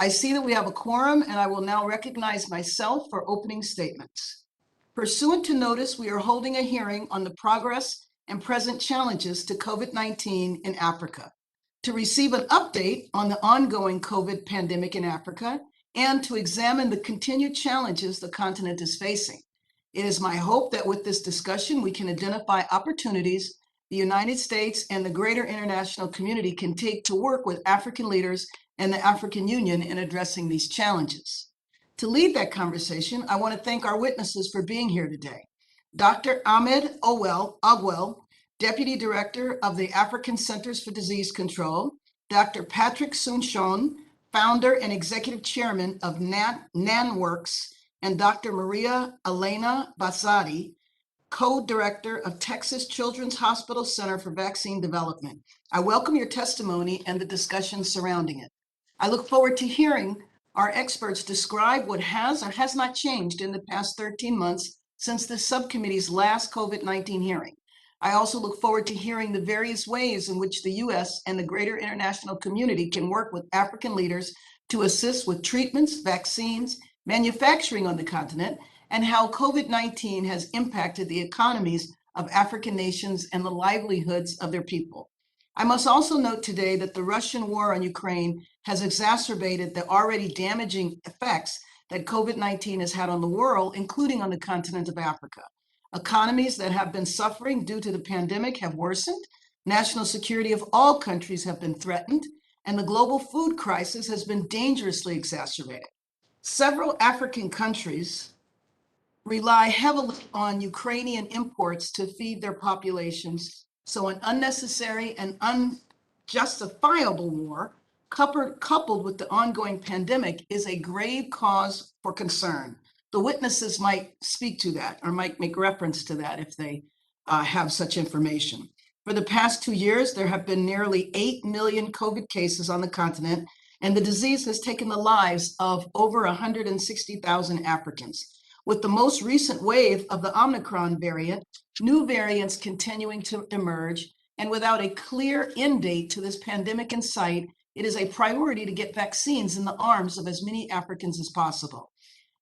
I see that we have a quorum, and I will now recognize myself for opening statements. Pursuant to notice, we are holding a hearing on the progress and present challenges to COVID-19 in Africa. To receive an update on the ongoing COVID pandemic in Africa and to examine the continued challenges the continent is facing. It is my hope that with this discussion, we can identify opportunities the United States and the greater international community can take to work with African leaders and the African Union in addressing these challenges. To lead that conversation, I want to thank our witnesses for being here today. Dr. Ahmed Ogwell, Deputy Director of the African Centers for Disease Control, Dr. Patrick Soon-Shiong, Founder and Executive Chairman of NantWorks, and Dr. Maria Elena Bottazzi, Co-Director of Texas Children's Hospital Center for Vaccine Development. I welcome your testimony and the discussion surrounding it. I look forward to hearing our experts describe what has or has not changed in the past 13 months since the subcommittee's last COVID-19 hearing. I also look forward to hearing the various ways in which the U.S. and the greater international community can work with African leaders to assist with treatments, vaccines, manufacturing on the continent, and how COVID-19 has impacted the economies of African nations and the livelihoods of their people. I must also note today that the Russian war on Ukraine has exacerbated the already damaging effects that COVID-19 has had on the world, including on the continent of Africa. Economies that have been suffering due to the pandemic have worsened, national security of all countries have been threatened, and the global food crisis has been dangerously exacerbated. Several African countries rely heavily on Ukrainian imports to feed their populations, so an unnecessary and unjustifiable war, coupled with the ongoing pandemic, is a grave cause for concern. The witnesses might speak to that or might make reference to that if they have such information. For the past 2 years, there have been nearly 8 million COVID cases on the continent, and the disease has taken the lives of over 160,000 Africans. With the most recent wave of the Omicron variant, new variants continuing to emerge, and without a clear end date to this pandemic in sight, it is a priority to get vaccines in the arms of as many Africans as possible.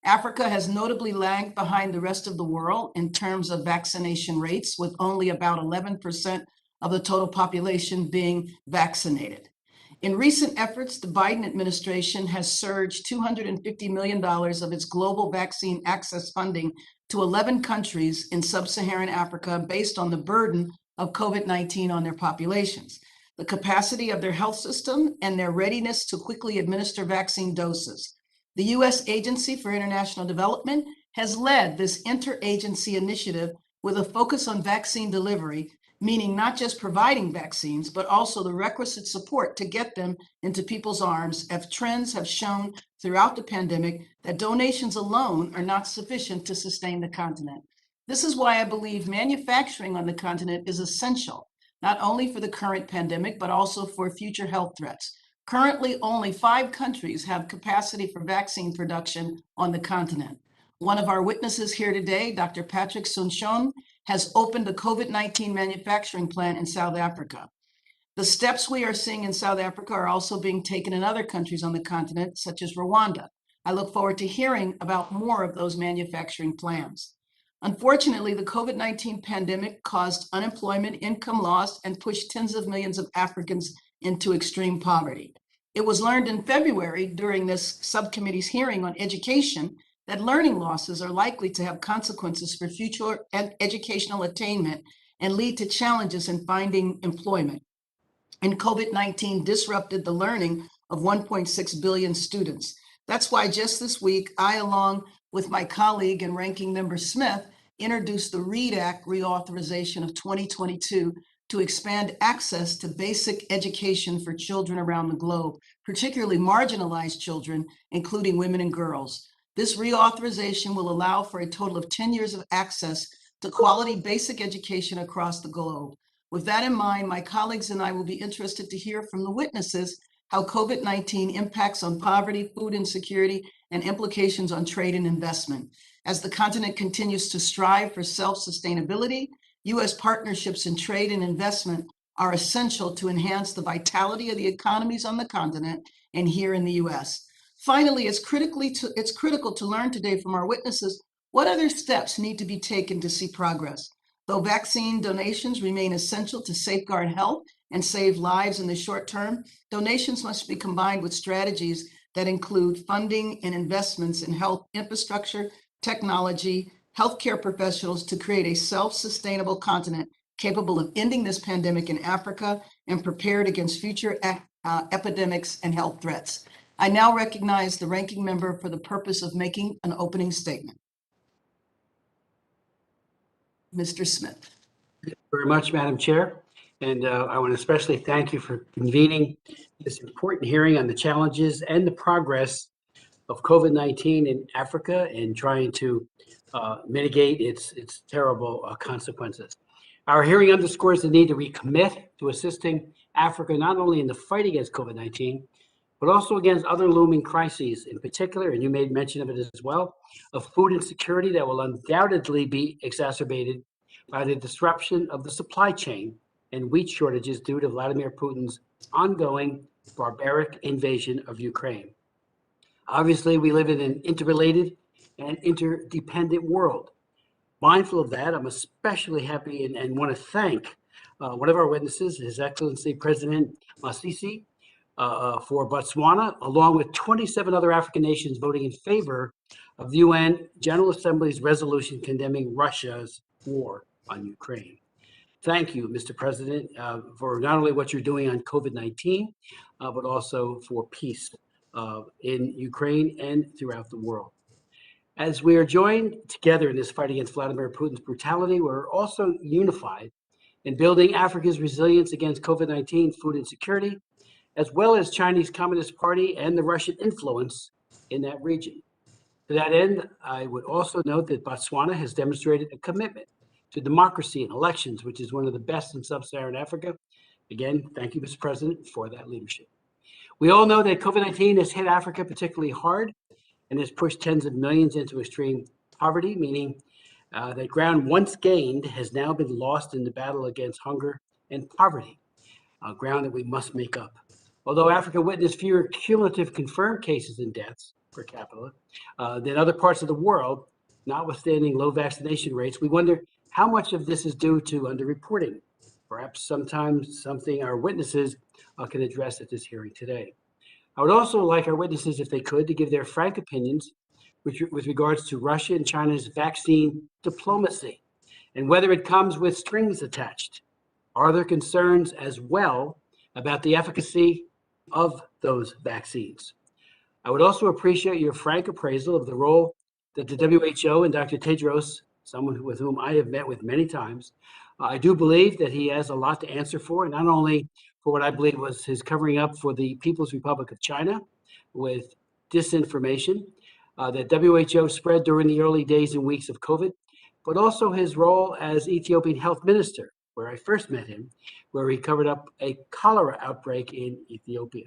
Africa has notably lagged behind the rest of the world in terms of vaccination rates, with only about 11% of the total population being vaccinated. In recent efforts, the Biden administration has surged $250 million of its global vaccine access funding to 11 countries in sub-Saharan Africa based on the burden of COVID-19 on their populations, the capacity of their health system, and their readiness to quickly administer vaccine doses. The U.S. Agency for International Development has led this interagency initiative with a focus on vaccine delivery, meaning not just providing vaccines, but also the requisite support to get them into people's arms, as trends have shown throughout the pandemic that donations alone are not sufficient to sustain the continent. This is why I believe manufacturing on the continent is essential, not only for the current pandemic, but also for future health threats. Currently, only 5 countries have capacity for vaccine production on the continent. One of our witnesses here today, Dr. Patrick Soon-Shiong, has opened a COVID-19 manufacturing plant in South Africa. The steps we are seeing in South Africa are also being taken in other countries on the continent, such as Rwanda. I look forward to hearing about more of those manufacturing plans. Unfortunately, the COVID-19 pandemic caused unemployment, income loss, and pushed tens of millions of Africans into extreme poverty. It was learned in February during this subcommittee's hearing on education that learning losses are likely to have consequences for future educational attainment and lead to challenges in finding employment. And COVID-19 disrupted the learning of 1.6 billion students. That's why just this week, I, along with my colleague and Ranking Member Smith, introduced the READ Act reauthorization of 2022 to expand access to basic education for children around the globe, particularly marginalized children, including women and girls. This reauthorization will allow for a total of 10 years of access to quality basic education across the globe. With that in mind, my colleagues and I will be interested to hear from the witnesses how COVID-19 impacts on poverty, food insecurity, and implications on trade and investment. As the continent continues to strive for self-sustainability, U.S. partnerships in trade and investment are essential to enhance the vitality of the economies on the continent and here in the U.S. Finally, it's critical to learn today from our witnesses what other steps need to be taken to see progress. Though vaccine donations remain essential to safeguard health and save lives in the short term, donations must be combined with strategies that include funding and investments in health infrastructure, technology, healthcare professionals to create a self-sustainable continent capable of ending this pandemic in Africa and prepared against future epidemics and health threats. I now recognize the ranking member for the purpose of making an opening statement. Mr. Smith. Thank you very much, Madam Chair. And I want to especially thank you for convening this important hearing on the challenges and the progress of COVID-19 in Africa and trying to mitigate its terrible consequences. Our hearing underscores the need to recommit to assisting Africa not only in the fight against COVID-19, but also against other looming crises, in particular, and you made mention of it as well, of food insecurity that will undoubtedly be exacerbated by the disruption of the supply chain and wheat shortages due to Vladimir Putin's ongoing barbaric invasion of Ukraine. Obviously, we live in an interrelated and interdependent world. Mindful of that, I'm especially happy and want to thank one of our witnesses, His Excellency President Masisi, for Botswana, along with 27 other African nations voting in favor of the UN General Assembly's resolution condemning Russia's war on Ukraine. Thank you, Mr. President, for not only what you're doing on COVID-19, but also for peace in Ukraine and throughout the world. As we are joined together in this fight against Vladimir Putin's brutality, we're also unified in building Africa's resilience against COVID-19 food insecurity, as well as Chinese Communist Party and the Russian influence in that region. To that end, I would also note that Botswana has demonstrated a commitment to democracy and elections, which is one of the best in sub-Saharan Africa. Again, thank you, Mr. President, for that leadership. We all know that COVID-19 has hit Africa particularly hard and has pushed tens of millions into extreme poverty, meaning that ground once gained has now been lost in the battle against hunger and poverty, ground that we must make up. Although Africa witnessed fewer cumulative confirmed cases and deaths per capita than other parts of the world, notwithstanding low vaccination rates, we wonder how much of this is due to underreporting. Perhaps sometimes something our witnesses can address at this hearing today. I would also like our witnesses, if they could, to give their frank opinions with regards to Russia and China's vaccine diplomacy and whether it comes with strings attached. Are there concerns as well about the efficacy of those vaccines? I would also appreciate your frank appraisal of the role that the WHO and Dr. Tedros, someone with whom I have met with many times, I do believe that he has a lot to answer for, not only for what I believe was his covering up for the People's Republic of China with disinformation that WHO spread during the early days and weeks of COVID, but also his role as Ethiopian health minister, where I first met him, where he covered up a cholera outbreak in Ethiopia.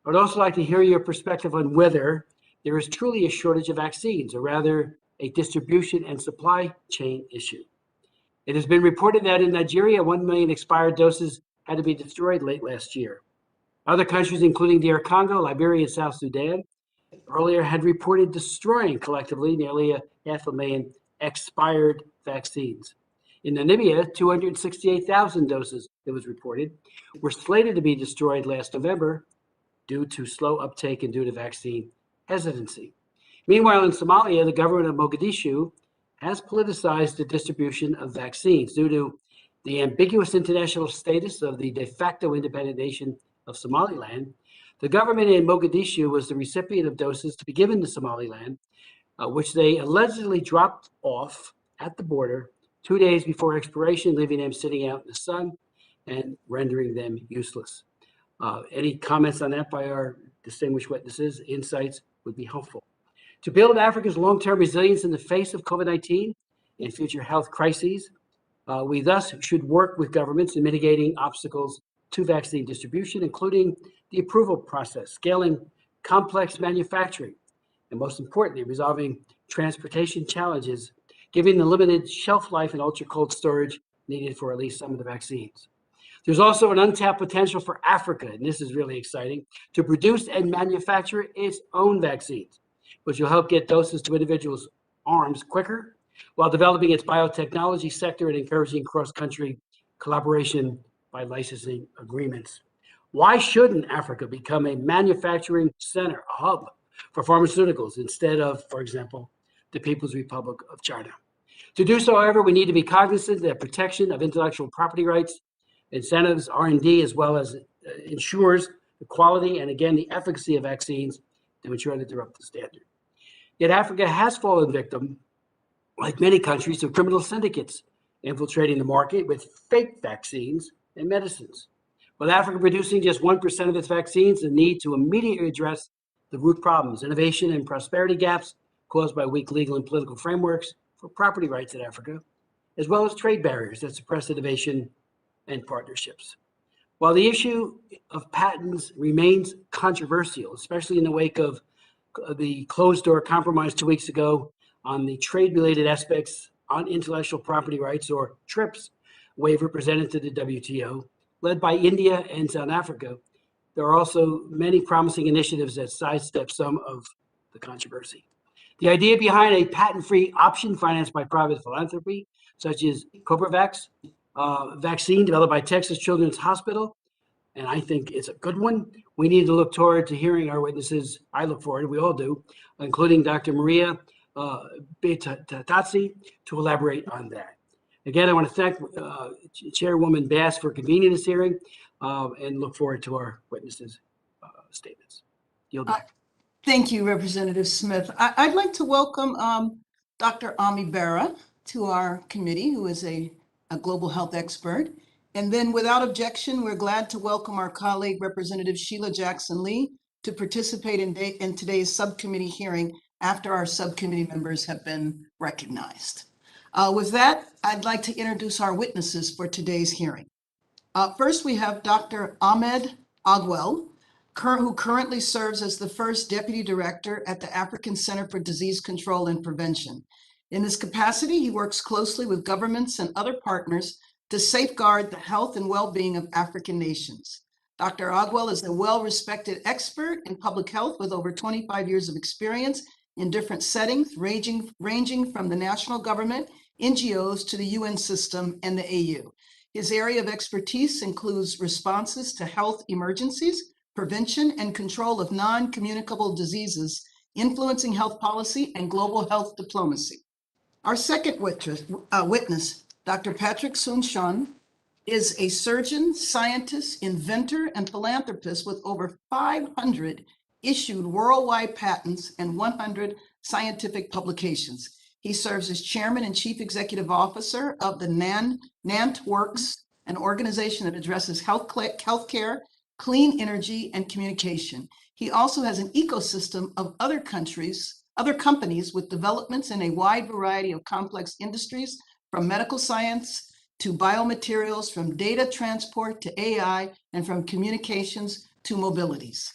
I would also like to hear your perspective on whether there is truly a shortage of vaccines, or rather a distribution and supply chain issue. It has been reported that in Nigeria, 1 million expired doses had to be destroyed late last year. Other countries, including DR Congo, Liberia, and South Sudan, earlier had reported destroying collectively nearly 500,000 expired vaccines. In Namibia, 268,000 doses, it was reported, were slated to be destroyed last November due to slow uptake and due to vaccine hesitancy. Meanwhile, in Somalia, the government of Mogadishu has politicized the distribution of vaccines due to the ambiguous international status of the de facto independent nation of Somaliland. The government in Mogadishu was the recipient of doses to be given to Somaliland, which they allegedly dropped off at the border 2 days before expiration, leaving them sitting out in the sun and rendering them useless. Any comments on that by our distinguished witnesses, insights would be helpful. To build Africa's long-term resilience in the face of COVID-19 and future health crises, we thus should work with governments in mitigating obstacles to vaccine distribution, including the approval process, scaling complex manufacturing, and most importantly, resolving transportation challenges, given the limited shelf life and ultra-cold storage needed for at least some of the vaccines. There's also an untapped potential for Africa, and this is really exciting, to produce and manufacture its own vaccines, which will help get doses to individuals' arms quicker, while developing its biotechnology sector and encouraging cross-country collaboration by licensing agreements. Why shouldn't Africa become a manufacturing center, a hub for pharmaceuticals instead of, for example, the People's Republic of China? To do so, however, we need to be cognizant that protection of intellectual property rights, incentives, R&D, as well as ensures the quality and, again, the efficacy of vaccines to ensure that they're up to standard. Yet Africa has fallen victim, like many countries, to criminal syndicates infiltrating the market with fake vaccines and medicines. With Africa producing just 1% of its vaccines, the need to immediately address the root problems, innovation and prosperity gaps caused by weak legal and political frameworks for property rights in Africa, as well as trade barriers that suppress innovation and partnerships. While the issue of patents remains controversial, especially in the wake of the closed-door compromise 2 weeks ago on the trade-related aspects on intellectual property rights, or TRIPS, waiver presented to the WTO, led by India and South Africa, there are also many promising initiatives that sidestep some of the controversy. The idea behind a patent-free option financed by private philanthropy, such as CobraVax, vaccine developed by Texas Children's Hospital, and I think it's a good one. We need to look forward to hearing our witnesses. I look forward, we all do, including Dr. Maria Bottazzi, to elaborate on that. Again, I want to thank Chairwoman Bass for convening this hearing and look forward to our witnesses' statements. Yield back. Thank you, Representative Smith. I'd like to welcome Dr. Ami Bera to our committee, who is a global health expert. And then without objection, we're glad to welcome our colleague, Representative Sheila Jackson-Lee, to participate in today's subcommittee hearing after our subcommittee members have been recognized. With that, I'd like to introduce our witnesses for today's hearing. First, we have Dr. Ahmed Ogwell, who currently serves as the first Deputy Director at the African Center for Disease Control and Prevention. In this capacity, he works closely with governments and other partners to safeguard the health and well-being of African nations. Dr. Ogwell is a well-respected expert in public health with over 25 years of experience in different settings, ranging from the national government, NGOs, to the UN system and the AU. His area of expertise includes responses to health emergencies, prevention and control of non-communicable diseases, influencing health policy, and global health diplomacy. Our second witness, Dr. Patrick Soon-Shiong, is a surgeon, scientist, inventor, and philanthropist with over 500 issued worldwide patents and 100 scientific publications. He serves as chairman and chief executive officer of the NantWorks, an organization that addresses healthcare, clean energy, and communication. He also has an ecosystem of other companies with developments in a wide variety of complex industries, from medical science to biomaterials, from data transport to AI, and from communications to mobilities.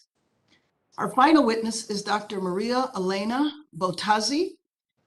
Our final witness is Dr. Maria Elena Bottazzi.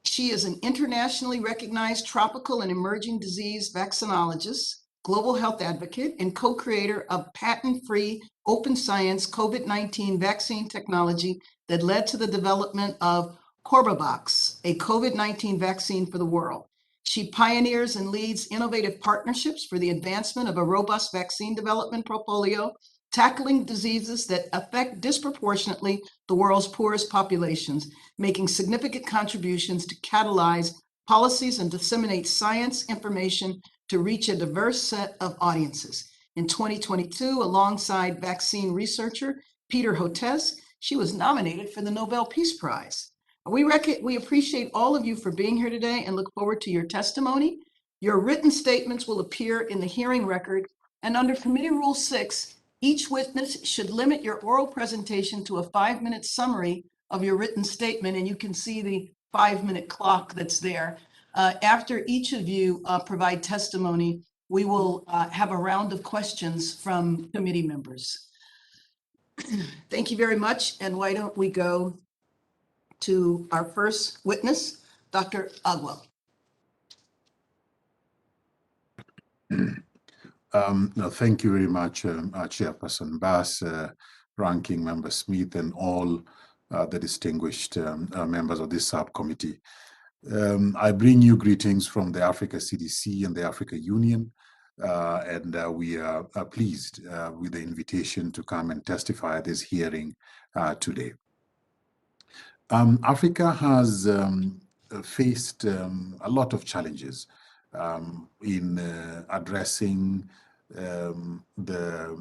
She is an internationally recognized tropical and emerging disease vaccinologist, global health advocate, and co-creator of patent-free open science COVID-19 vaccine technology that led to the development of CobraVax, a COVID-19 vaccine for the world. She pioneers and leads innovative partnerships for the advancement of a robust vaccine development portfolio, tackling diseases that affect disproportionately the world's poorest populations, making significant contributions to catalyze policies and disseminate science information to reach a diverse set of audiences. In 2022, alongside vaccine researcher Peter Hotez, she was nominated for the Nobel Peace Prize. We appreciate all of you for being here today and look forward to your testimony. Your written statements will appear in the hearing record, and under Committee Rule 6, each witness should limit your oral presentation to a 5-minute summary of your written statement, and you can see the 5-minute clock that's there. After each of you provide testimony, we will have a round of questions from committee members. Thank you very much, and why don't we go to our first witness, Dr. Ogwell. No, thank you very much, Chairperson Bass, Ranking Member Smith, and all the distinguished members of this subcommittee. I bring you greetings from the Africa CDC and the Africa Union, and we are pleased with the invitation to come and testify at this hearing today. Africa has faced a lot of challenges in addressing the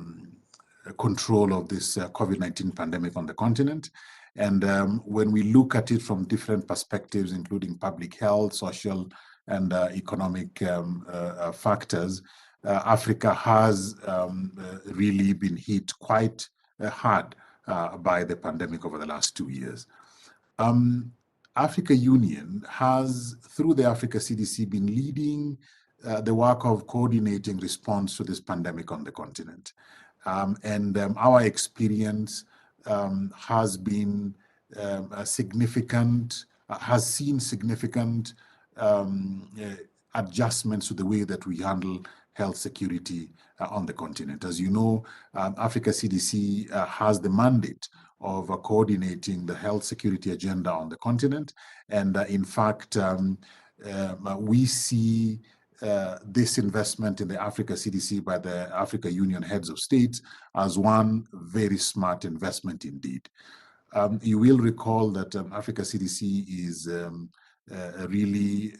control of this COVID-19 pandemic on the continent. And when we look at it from different perspectives, including public health, social, and economic factors, Africa has really been hit quite hard by the pandemic over the last 2 years. Africa Union has, through the Africa CDC, been leading the work of coordinating response to this pandemic on the continent. Our experience has been significant, has seen significant adjustments to the way that we handle health security on the continent. As you know, Africa CDC has the mandate of coordinating the health security agenda on the continent. And in fact, we see this investment in the Africa CDC by the Africa Union heads of state as one very smart investment indeed. You will recall that Africa CDC is really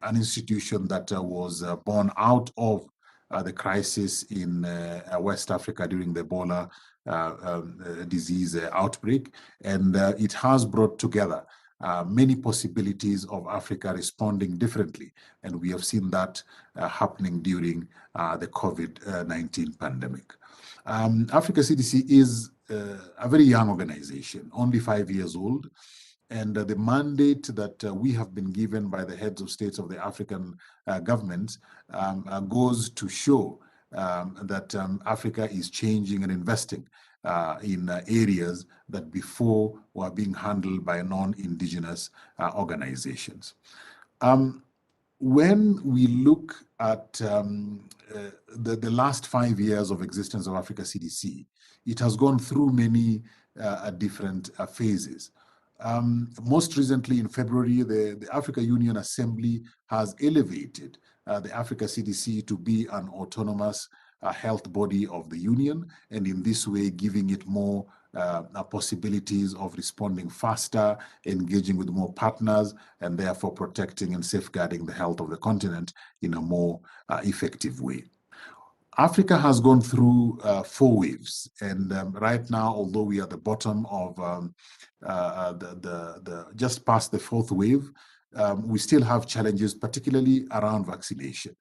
an institution that was born out of the crisis in West Africa during the Ebola disease outbreak, and it has brought together many possibilities of Africa responding differently, and we have seen that happening during the COVID-19 pandemic. Africa CDC is a very young organization, only 5 years old, and the mandate that we have been given by the heads of states of the African governments goes to show that Africa is changing and investing in areas that before were being handled by non-indigenous organizations. When we look at the last 5 years of existence of Africa CDC, it has gone through many different phases. Most recently in February, the Africa Union Assembly has elevated the Africa CDC to be an autonomous health body of the Union, and in this way giving it more possibilities of responding faster, engaging with more partners, and therefore protecting and safeguarding the health of the continent in a more effective way. Africa has gone through 4 waves, and right now, although we are at the bottom of just past the 4th wave, we still have challenges, particularly around vaccination.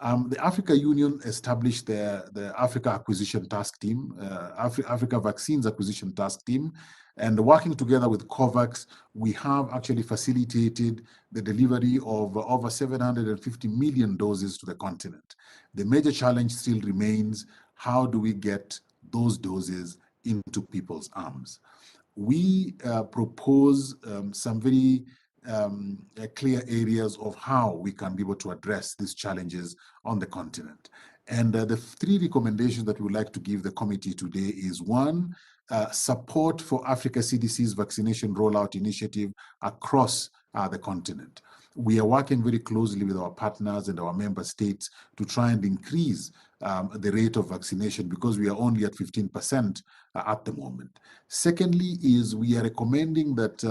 The Africa Union established the Africa Acquisition Task Team, Africa Vaccines Acquisition Task Team, and working together with COVAX, we have actually facilitated the delivery of over 750 million doses to the continent. The major challenge still remains, how do we get those doses into people's arms? We propose some very clear areas of how we can be able to address these challenges on the continent. And the 3 recommendations that we would like to give the committee today is: 1, support for Africa CDC's vaccination rollout initiative across the continent. We are working very closely with our partners and our member states to try and increase the rate of vaccination, because we are only at 15% at the moment. Secondly is we are recommending that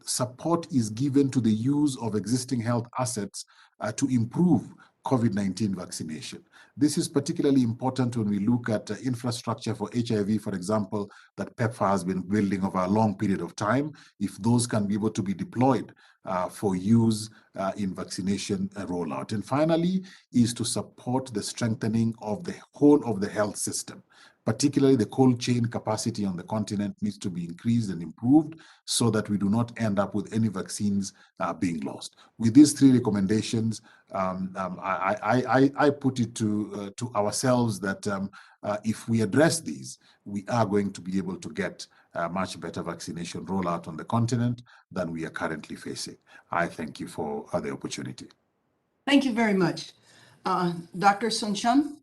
support is given to the use of existing health assets to improve COVID-19 vaccination. This is particularly important when we look at infrastructure for HIV, for example, that PEPFAR has been building over a long period of time. If those can be able to be deployed for use in vaccination rollout. And finally, is to support the strengthening of the whole of the health system. Particularly the cold chain capacity on the continent needs to be increased and improved so that we do not end up with any vaccines being lost. With these 3 recommendations, I put it to ourselves that if we address these, we are going to be able to get a much better vaccination rollout on the continent than we are currently facing. I thank you for the opportunity. Thank you very much. Dr. Soon-Shiong?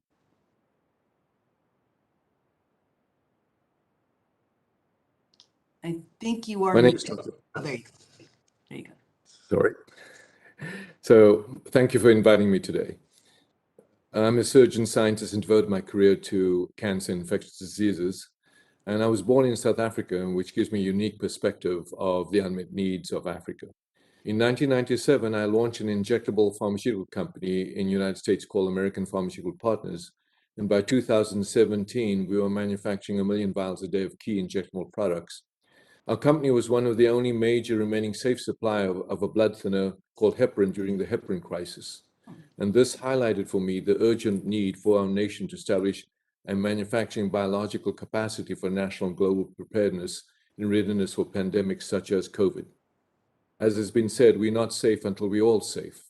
I think you are. My name is muted. Oh, there you go. Sorry. So thank you for inviting me today. I'm a surgeon scientist and devoted my career to cancer and infectious diseases. And I was born in South Africa, which gives me a unique perspective of the unmet needs of Africa. In 1997, I launched an injectable pharmaceutical company in the United States called American Pharmaceutical Partners. And by 2017, we were manufacturing 1 million vials a day of key injectable products. Our company was one of the only major remaining safe supply of a blood thinner called heparin during the heparin crisis. And this highlighted for me the urgent need for our nation to establish a manufacturing biological capacity for national and global preparedness and readiness for pandemics such as COVID. As has been said, we're not safe until we're all safe.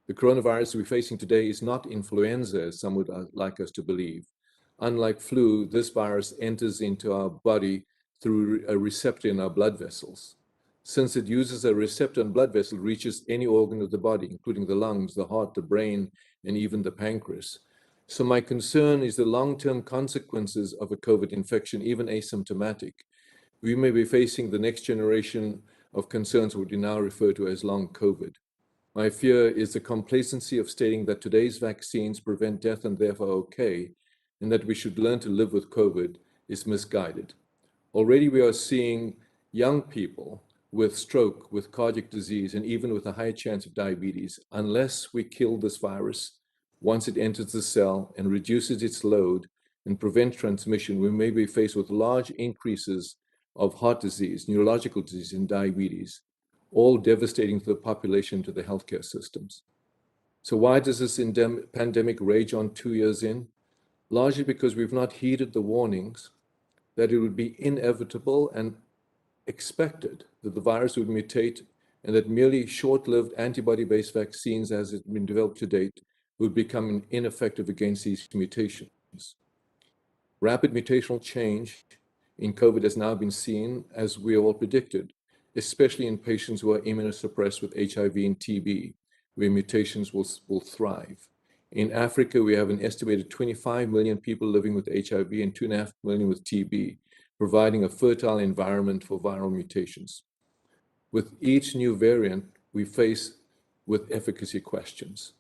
The coronavirus we're facing today is not influenza, as some would like us to believe. Unlike flu, this virus enters into our body through a receptor in our blood vessels. Since it uses a receptor in blood vessel, it reaches any organ of the body, including the lungs, the heart, the brain, and even the pancreas. So my concern is the long-term consequences of a COVID infection, even asymptomatic. We may be facing the next generation of concerns, what we now refer to as long COVID. My fear is the complacency of stating that today's vaccines prevent death and therefore okay, and that we should learn to live with COVID is misguided. Already we are seeing young people with stroke, with cardiac disease, and even with a higher chance of diabetes. Unless we kill this virus, once it enters the cell and reduces its load and prevent transmission, we may be faced with large increases of heart disease, neurological disease, and diabetes, all devastating to the population, to the healthcare systems. So why does this pandemic rage on 2 years in? Largely because we've not heeded the warnings that it would be inevitable and expected that the virus would mutate and that merely short-lived antibody-based vaccines as it's been developed to date would become ineffective against these mutations. Rapid mutational change in COVID has now been seen, as we all predicted, especially in patients who are immunosuppressed with HIV and TB, where mutations will thrive. In Africa, we have an estimated 25 million people living with HIV and 2.5 million with TB, providing a fertile environment for viral mutations. With each new variant, we face with efficacy questions.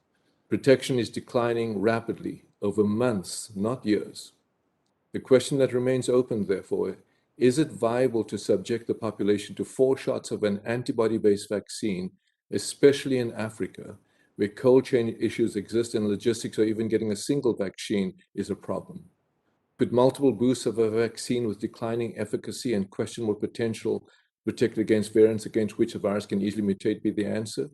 Protection is declining rapidly over months, not years. The question that remains open, therefore, is it viable to subject the population to 4 shots of an antibody-based vaccine, especially in Africa, where cold chain issues exist and logistics or even getting a single vaccine is a problem? Could multiple boosts of a vaccine with declining efficacy and questionable potential protect against variants against which a virus can easily mutate be the answer?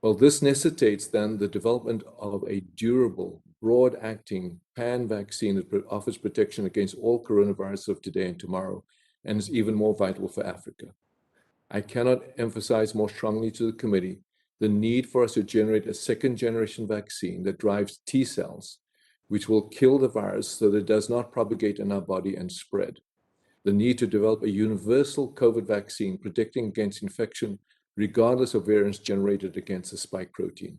Well, this necessitates then the development of a durable, broad-acting pan-vaccine that offers protection against all coronaviruses of today and tomorrow, and is even more vital for Africa. I cannot emphasize more strongly to the committee the need for us to generate a second-generation vaccine that drives T cells, which will kill the virus so that it does not propagate in our body and spread. The need to develop a universal COVID vaccine protecting against infection regardless of variants generated against the spike protein.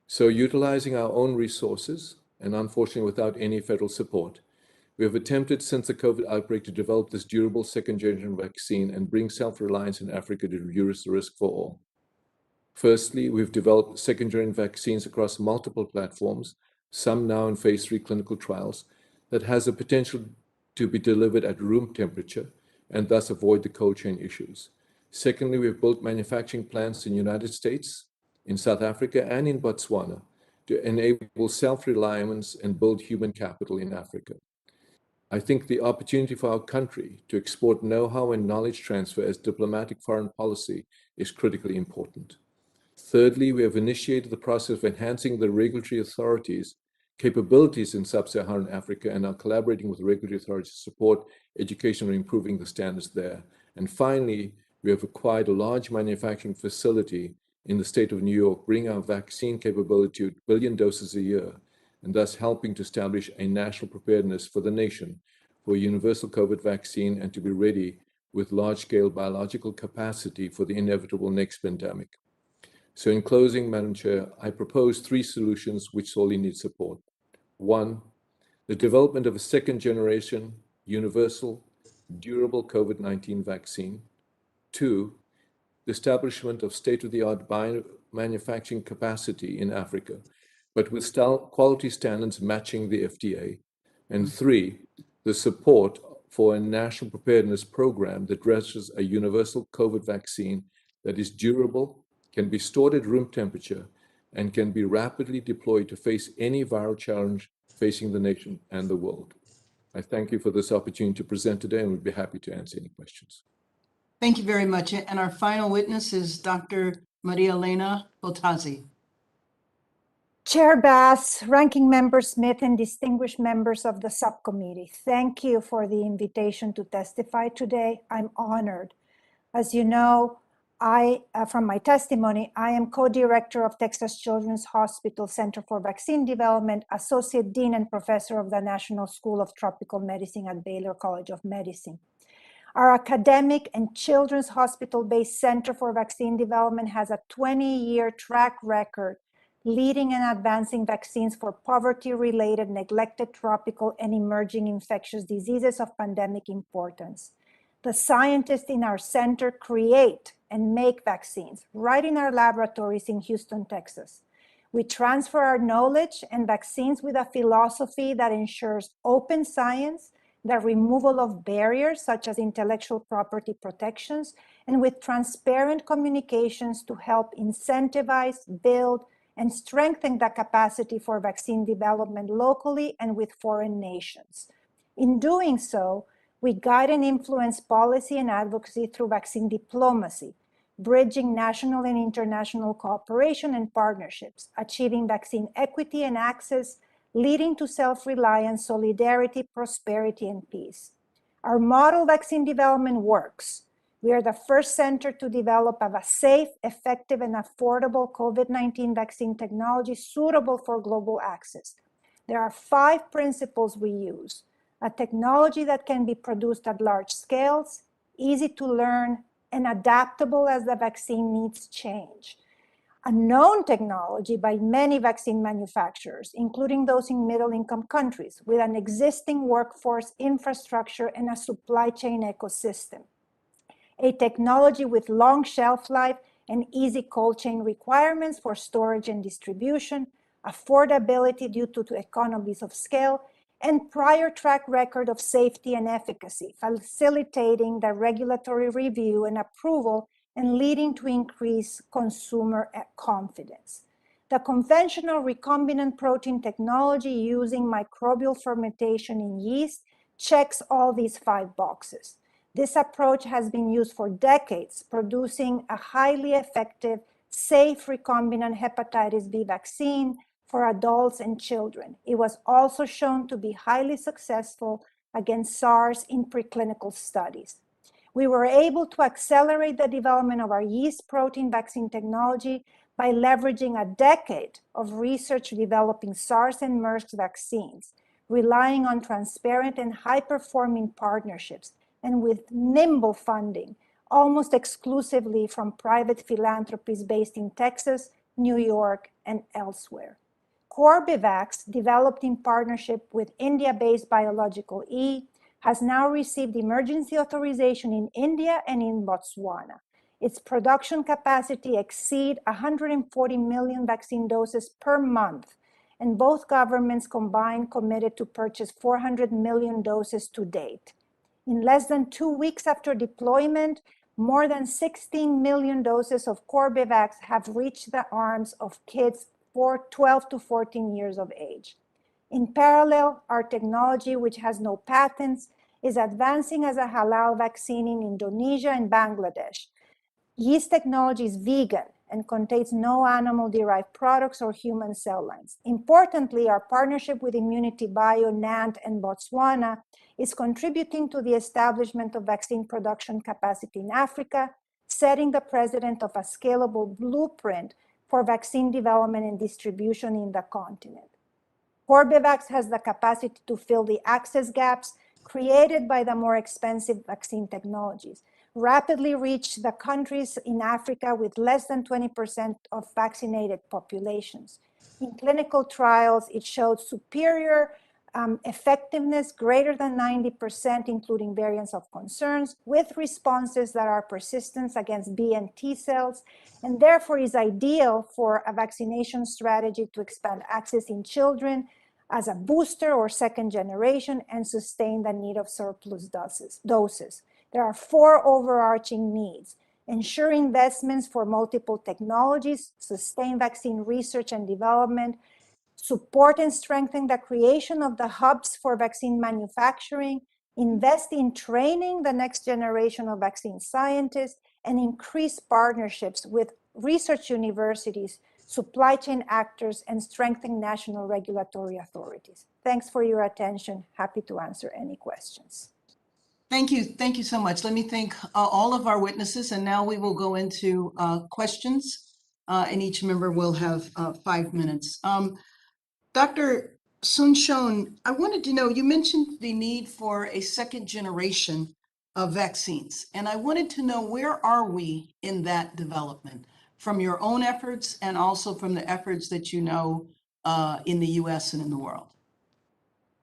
So utilizing our own resources, and unfortunately without any federal support, we have attempted since the COVID outbreak to develop this durable second-generation vaccine and bring self-reliance in Africa to reduce the risk for all. Firstly, we've developed second-generation vaccines across multiple platforms, some now in phase 3 clinical trials, that has the potential to be delivered at room temperature and thus avoid the cold chain issues. Secondly, we've built manufacturing plants in the United States, in South Africa, and in Botswana to enable self-reliance and build human capital in Africa. I think the opportunity for our country to export know-how and knowledge transfer as diplomatic foreign policy is critically important. Thirdly, we have initiated the process of enhancing the regulatory authorities' capabilities in sub-Saharan Africa and are collaborating with regulatory authorities to support education and improving the standards there. And finally, we have acquired a large manufacturing facility in the state of New York, bringing our vaccine capability to 1 billion doses a year, and thus helping to establish a national preparedness for the nation for a universal COVID vaccine and to be ready with large-scale biological capacity for the inevitable next pandemic. So in closing, Madam Chair, I propose 3 solutions which sorely need support. 1, the development of a second-generation, universal, durable COVID-19 vaccine. 2, the establishment of state-of-the-art biomanufacturing capacity in Africa, but with quality standards matching the FDA. And 3, the support for a national preparedness program that addresses a universal COVID vaccine that is durable, can be stored at room temperature, and can be rapidly deployed to face any viral challenge facing the nation and the world. I thank you for this opportunity to present today, and we'd be happy to answer any questions. Thank you very much. And our final witness is Dr. Maria Elena Bottazzi. Chair Bass, Ranking Member Smith, and distinguished members of the subcommittee, thank you for the invitation to testify today. I'm honored. As you know, from my testimony, I am co-director of Texas Children's Hospital Center for Vaccine Development, Associate Dean and Professor of the National School of Tropical Medicine at Baylor College of Medicine. Our academic and children's hospital-based Center for Vaccine Development has a 20-year track record leading and advancing vaccines for poverty-related, neglected tropical and emerging infectious diseases of pandemic importance. The scientists in our center create and make vaccines right in our laboratories in Houston, Texas. We transfer our knowledge and vaccines with a philosophy that ensures open science, the removal of barriers such as intellectual property protections, and with transparent communications to help incentivize, build, and strengthen the capacity for vaccine development locally and with foreign nations. In doing so, we guide and influence policy and advocacy through vaccine diplomacy, bridging national and international cooperation and partnerships, achieving vaccine equity and access, leading to self-reliance, solidarity, prosperity, and peace. Our model vaccine development works. We are the first center to develop a safe, effective, and affordable COVID-19 vaccine technology suitable for global access. There are 5 principles we use: a technology that can be produced at large scales, easy to learn, and adaptable as the vaccine needs change. A known technology by many vaccine manufacturers, including those in middle-income countries, with an existing workforce, infrastructure, and a supply chain ecosystem. A technology with long shelf life and easy cold chain requirements for storage and distribution, affordability due to economies of scale, and prior track record of safety and efficacy, facilitating the regulatory review and approval and leading to increased consumer confidence. The conventional recombinant protein technology using microbial fermentation in yeast checks all these 5 boxes. This approach has been used for decades, producing a highly effective, safe recombinant hepatitis B vaccine for adults and children. It was also shown to be highly successful against SARS in preclinical studies. We were able to accelerate the development of our yeast protein vaccine technology by leveraging a decade of research developing SARS and MERS vaccines, relying on transparent and high-performing partnerships, and with nimble funding, almost exclusively from private philanthropies based in Texas, New York, and elsewhere. Corbevax, developed in partnership with India-based Biological E, has now received emergency authorization in India and in Botswana. Its production capacity exceeds 140 million vaccine doses per month, and both governments combined committed to purchase 400 million doses to date. In less than 2 weeks after deployment, more than 16 million doses of Corbevax have reached the arms of kids 12 to 14 years of age. In parallel, our technology, which has no patents, is advancing as a halal vaccine in Indonesia and Bangladesh. Yeast technology is vegan and contains no animal-derived products or human cell lines. Importantly, our partnership with Immunity Bio, NANT, and Botswana is contributing to the establishment of vaccine production capacity in Africa, setting the precedent of a scalable blueprint for vaccine development and distribution in the continent. Corbevax has the capacity to fill the access gaps created by the more expensive vaccine technologies. rapidly reach the countries in Africa with less than 20% of vaccinated populations. In clinical trials, it showed superior effectiveness greater than 90%, including variants of concerns, with responses that are persistent against B and T cells, and therefore is ideal for a vaccination strategy to expand access in children as a booster or second generation and sustain the need of surplus doses. There are 4 overarching needs: ensure investments for multiple technologies, sustain vaccine research and development, support and strengthen the creation of the hubs for vaccine manufacturing, invest in training the next generation of vaccine scientists, and increase partnerships with research universities, supply chain actors, and strengthen national regulatory authorities. Thanks for your attention. Happy to answer any questions. Thank you. Thank you so much. Let me thank all of our witnesses, and now we will go into questions, and each member will have 5 minutes. Dr. Soon-Shiong, I wanted to know, you mentioned the need for a second generation of vaccines, and I wanted to know, where are we in that development from your own efforts and also from the efforts that you know in the US and in the world?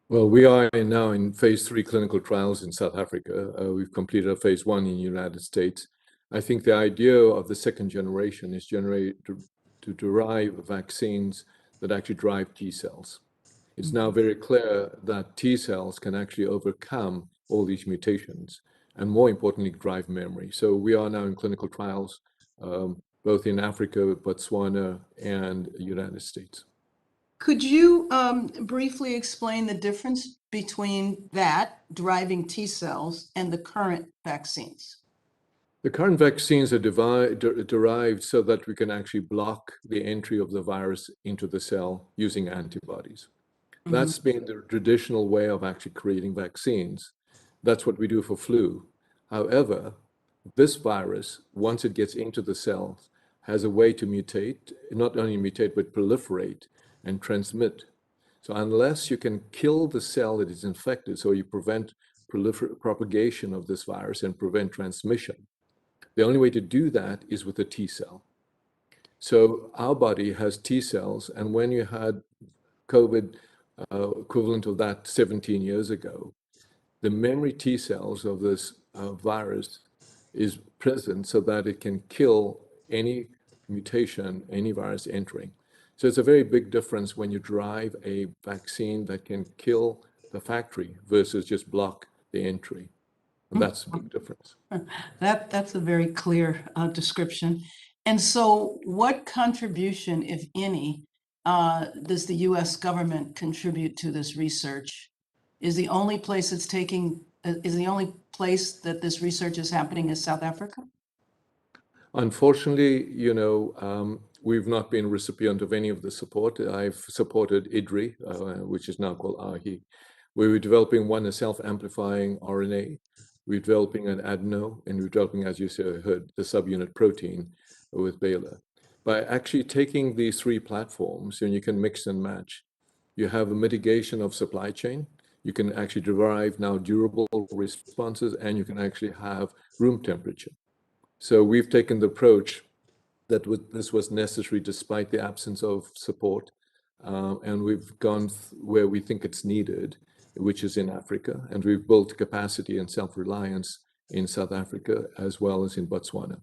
Well, we are now in phase 3 clinical trials in South Africa. We've completed a phase 1 in the United States. I think the idea of the second generation is to derive vaccines that actually drive T cells. It's now very clear that T cells can actually overcome all these mutations and, more importantly, drive memory. So we are now in clinical trials, both in Africa, Botswana, and the United States. Could you briefly explain the difference between that, driving T cells, and the current vaccines? The current vaccines are derived so that we can actually block the entry of the virus into the cell using antibodies. That's been the traditional way of actually creating vaccines. That's what we do for flu. However, this virus, once it gets into the cells, has a way to mutate, not only mutate, but proliferate and transmit. So unless you can kill the cell that is infected, so you prevent propagation of this virus and prevent transmission, the only way to do that is with a T cell. So our body has T cells, and when you had COVID equivalent of that 17 years ago, the memory T cells of this virus is present so that it can kill any mutation, any virus entering. So it's a very big difference when you drive a vaccine that can kill the factory versus just block the entry. And that's a big difference. That's a very clear description. And so what contribution, if any, does the US government contribute to this research? Is the only place it's taking, is the only place that this research is happening is South Africa? Unfortunately, we've not been a recipient of any of the support. I've supported IDRI, which is now called AHI. We were developing a self-amplifying RNA. We're developing an adeno, and we're developing, as you heard, the subunit protein with Baylor. By actually taking these 3 platforms, and you can mix and match, you have a mitigation of supply chain. You can actually derive now durable responses, and you can actually have room temperature. So we've taken the approach that this was necessary despite the absence of support, and we've gone where we think it's needed, which is in Africa, and we've built capacity and self-reliance in South Africa as well as in Botswana.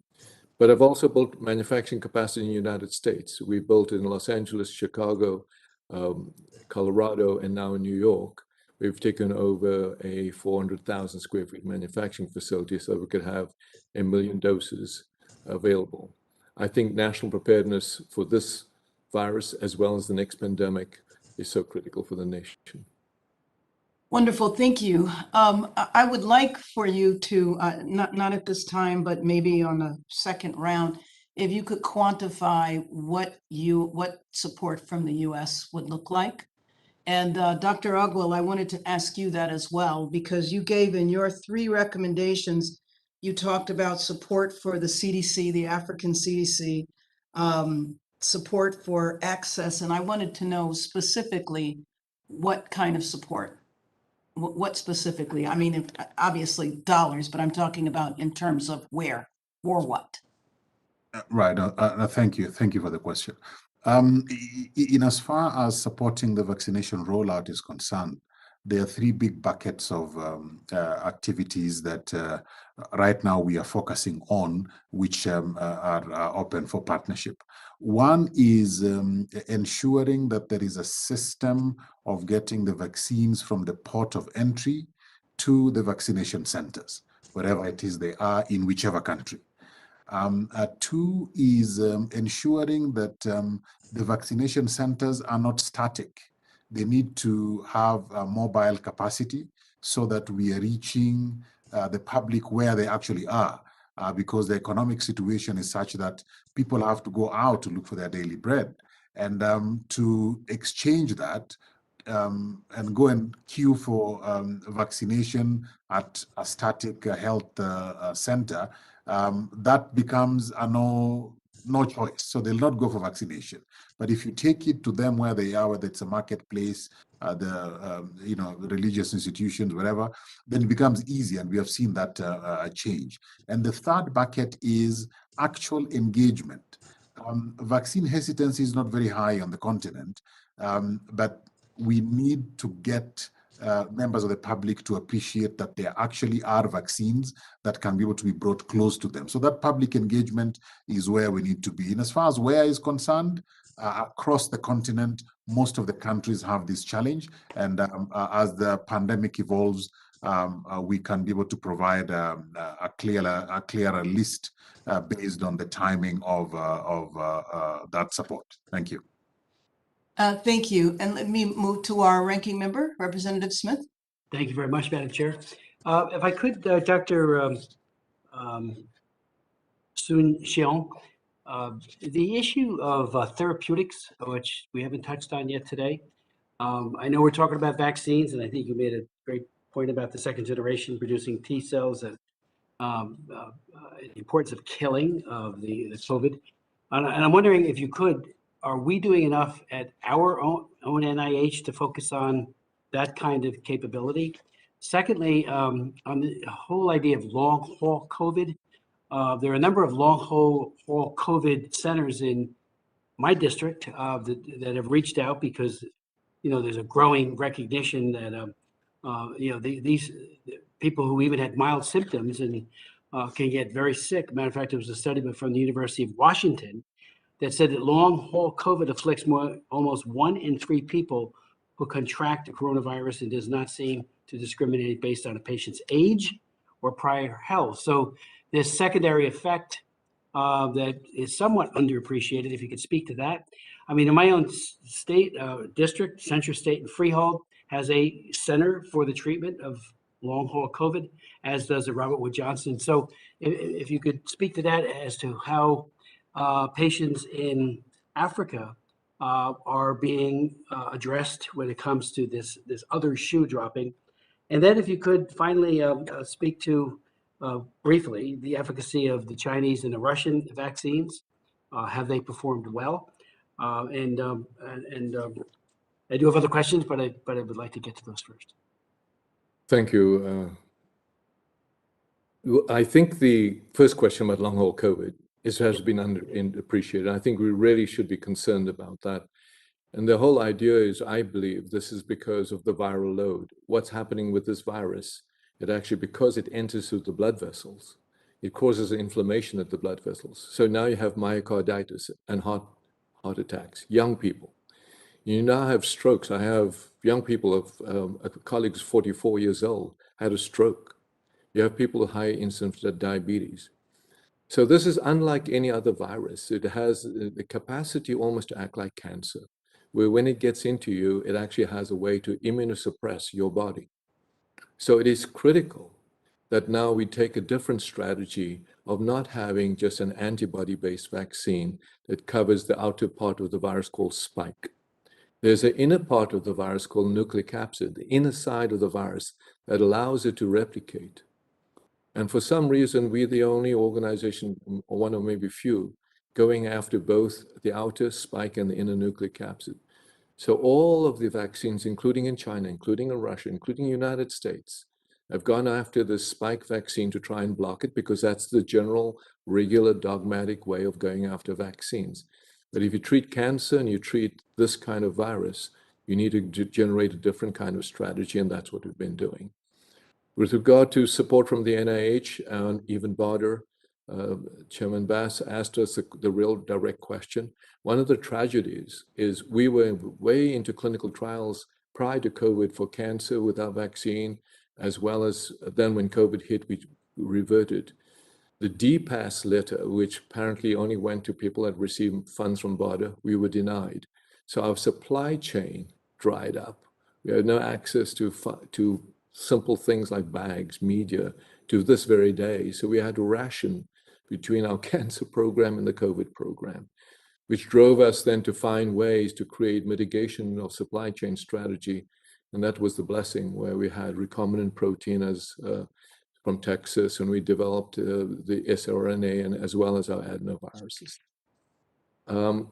But I've also built manufacturing capacity in the United States. We built in Los Angeles, Chicago, Colorado, and now in New York. We've taken over a 400,000 square feet manufacturing facility so we could have 1 million doses available. I think national preparedness for this virus, as well as the next pandemic, is so critical for the nation. Wonderful, thank you. I would like for you to, not at this time, but maybe on a second round, if you could quantify what support from the US would look like. And Dr. Ogwell, I wanted to ask you that as well, because you gave in your 3 recommendations, you talked about support for the CDC, the African CDC, support for access, and I wanted to know specifically what kind of support. What specifically? I mean, obviously dollars, but I'm talking about in terms of where or what. Right. Thank you. Thank you for the question. In as far as supporting the vaccination rollout is concerned, there are three big buckets of activities that right now we are focusing on, which are open for partnership. One is ensuring that there is a system of getting the vaccines from the port of entry to the vaccination centers, wherever it is they are in whichever country. Two is ensuring that the vaccination centers are not static. They need to have mobile capacity so that we are reaching the public where they actually are, because the economic situation is such that people have to go out to look for their daily bread. And to exchange that and go and queue for vaccination at a static health center, that becomes a no choice. So they'll not go for vaccination. But if you take it to them where they are, whether it's a marketplace, religious institutions, wherever, then it becomes easy, and we have seen that change. And the third bucket is actual engagement. Vaccine hesitancy is not very high on the continent, but we need to get members of the public to appreciate that there actually are vaccines that can be able to be brought close to them. So that public engagement is where we need to be. And as far as where is concerned, across the continent, most of the countries have this challenge. And as the pandemic evolves, we can be able to provide a clearer list based on the timing of that support. Thank you. Thank you. And let me move to our ranking member, Representative Smith. Thank you very much, Madam Chair. If I could, Dr. Soon-Shiong, the issue of therapeutics, which we haven't touched on yet today. I know we're talking about vaccines, and I think you made a great point about the second generation producing T cells and the importance of killing of the COVID. And I'm wondering if you could, are we doing enough at our own NIH to focus on that kind of capability? Secondly, on the whole idea of long haul COVID, there are a number of long haul COVID centers in my district that have reached out because, there's a growing recognition that, these people who even had mild symptoms and can get very sick. Matter of fact, there was a study from the University of Washington that said that long haul COVID afflicts almost 1 in 3 people who contract the coronavirus and does not seem to discriminate based on a patient's age or prior health. So this secondary effect that is somewhat underappreciated, if you could speak to that. I mean, in my own state, district, Central State and Freehold has a center for the treatment of long haul COVID, as does the Robert Wood Johnson. So if you could speak to that as to how patients in Africa are being addressed when it comes to this other shoe dropping. And then if you could finally speak to briefly the efficacy of the Chinese and the Russian vaccines. Have they performed well? And I do have other questions, but I would like to get to those first. Thank you. I think the first question about long haul COVID has been underappreciated. I think we really should be concerned about that. And the whole idea is, I believe this is because of the viral load. What's happening with this virus? It actually, because it enters through the blood vessels, it causes inflammation at the blood vessels. So now you have myocarditis and heart attacks, young people. You now have strokes. I have young people a colleague is 44 years old, had a stroke. You have people with high incidence of diabetes. So this is unlike any other virus. It has the capacity almost to act like cancer, where when it gets into you, it actually has a way to immunosuppress your body. So it is critical that now we take a different strategy of not having just an antibody-based vaccine that covers the outer part of the virus called spike. There's an inner part of the virus called nucleic capsid, the inner side of the virus that allows it to replicate. And for some reason, we're the only organization, or one or maybe few, going after both the outer spike and the inner nucleic capsid. So all of the vaccines, including in China, including in Russia, including the United States, have gone after the spike vaccine to try and block it because that's the general, regular, dogmatic way of going after vaccines. But if you treat cancer and you treat this kind of virus, you need to generate a different kind of strategy, and that's what we've been doing. With regard to support from the NIH and even BARDA, Chairman Bass asked us the real direct question. One of the tragedies is we were way into clinical trials prior to COVID for cancer without vaccine, as well as then when COVID hit, we reverted. The DPAS letter, which apparently only went to people that received funds from BARDA, we were denied. So our supply chain dried up. We had no access to simple things like bags, media, to this very day. So we had to ration between our cancer program and the COVID program, which drove us then to find ways to create mitigation of supply chain strategy. And that was the blessing where we had recombinant protein as from Texas, and we developed the sRNA and as well as our adenoviruses. The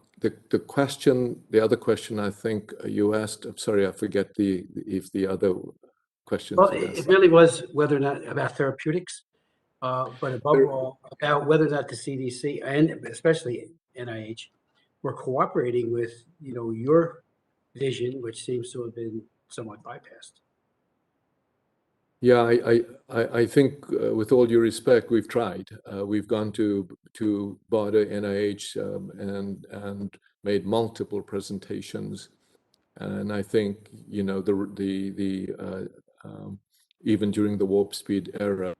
other question I think you asked, I'm sorry, I forget if the other question. Well, it really was whether or not about therapeutics, but above all about whether or not the CDC and especially NIH were cooperating with, your vision, which seems to have been somewhat bypassed. Yeah, I think with all due respect, we've tried. We've gone to BARDA, NIH, and made multiple presentations, and I think even during the warp speed era,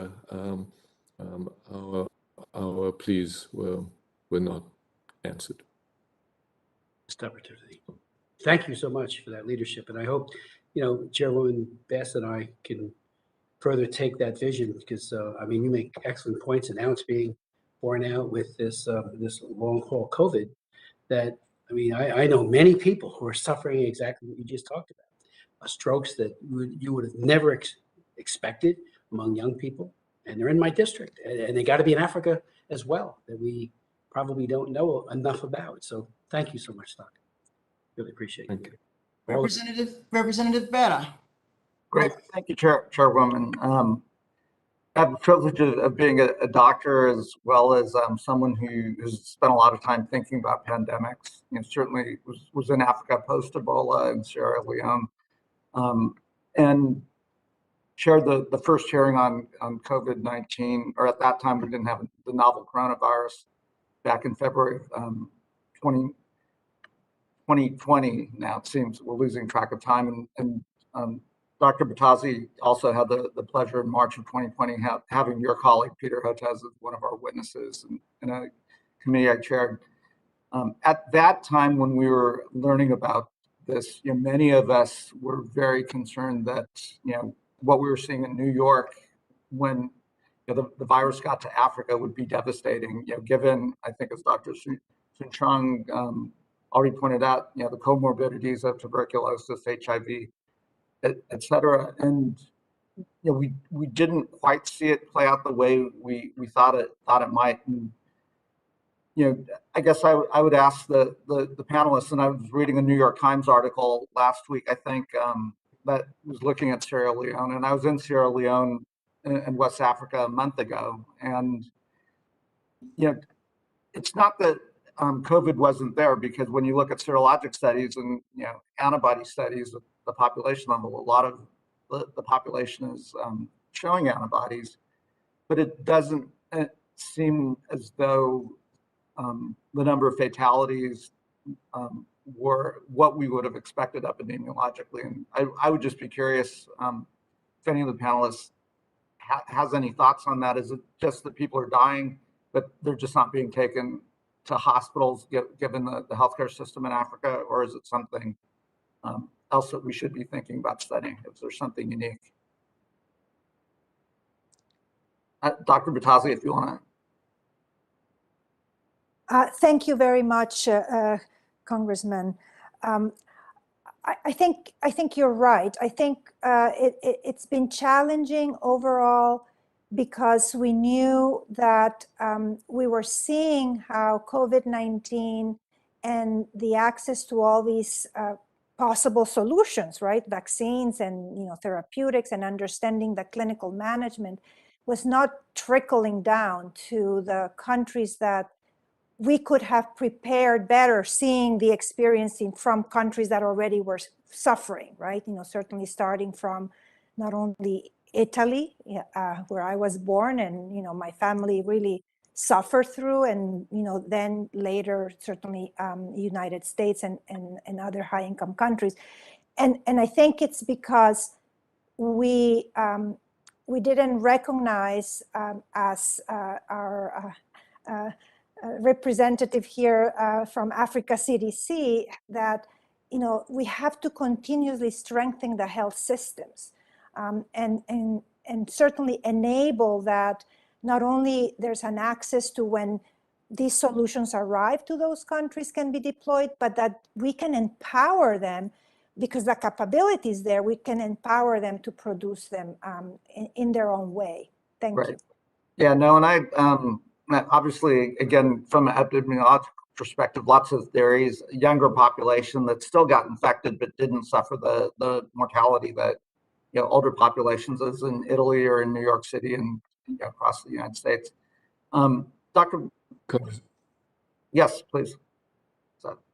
our pleas were not answered. Opportunity. Thank you so much for that leadership, and I hope Chairwoman Bass and I can further take that vision because you make excellent points, and now it's being borne out with this long haul COVID. That I know many people who are suffering exactly what you just talked about, strokes that you would have never expected among young people, and they're in my district, and they got to be in Africa as well that we probably don't know enough about. So thank you so much, Doc. Really appreciate it. Thank you. Representative Vera. Great, thank you, Chairwoman. I have the privilege of being a doctor as well as someone who has spent a lot of time thinking about pandemics. Certainly was in Africa post Ebola and Sierra Leone, and chaired the first hearing on COVID-19, or at that time we didn't have the novel coronavirus back in February of 2020. Now it seems we're losing track of time, and Dr. Bottazzi also had the pleasure in March of 2020 having your colleague Peter Hotez as one of our witnesses in a committee I chaired. At that time, when we were learning about this, many of us were very concerned that what we were seeing in New York when the virus got to Africa would be devastating. Given, I think, as Dr. Soon-Shiong already pointed out, the comorbidities of tuberculosis, HIV, et cetera. And we didn't quite see it play out the way we thought it might. And I guess I would ask the panelists, and I was reading a New York Times article last week, I think, that was looking at Sierra Leone, and I was in Sierra Leone in West Africa a month ago, and it's not that COVID wasn't there, because when you look at serologic studies and antibody studies at the population level, a lot of the population is showing antibodies, but it doesn't seem as though the number of fatalities were what we would have expected epidemiologically. And I would just be curious if any of the panelists has any thoughts on that. Is it just that people are dying, but they're just not being taken to hospitals given the healthcare system in Africa, or is it something else that we should be thinking about studying? Is there something unique? Dr. Bottazzi, if you want to. Thank you very much, Congressman. I think you're right. I think it's been challenging overall because we knew that we were seeing how COVID-19 and the access to all these possible solutions, right? Vaccines and therapeutics, and understanding the clinical management was not trickling down to the countries that we could have prepared better, seeing the experience from countries that already were suffering, right? Certainly starting from not only Italy, where I was born, and my family really suffered through, and then later certainly United States and other high-income countries, and I think it's because we didn't recognize, as our representative here from Africa CDC, that we have to continuously strengthen the health systems, and certainly enable that not only there's an access to when these solutions arrive to those countries can be deployed, but that we can empower them, because the capability is there. We can empower them to produce them in their own way. Thank you. Yeah, no, and I obviously, again, from an epidemiological perspective, lots of theories. Younger population that still got infected but didn't suffer the mortality that older populations, as in Italy or in New York City and across the United States. Dr. Yes, please.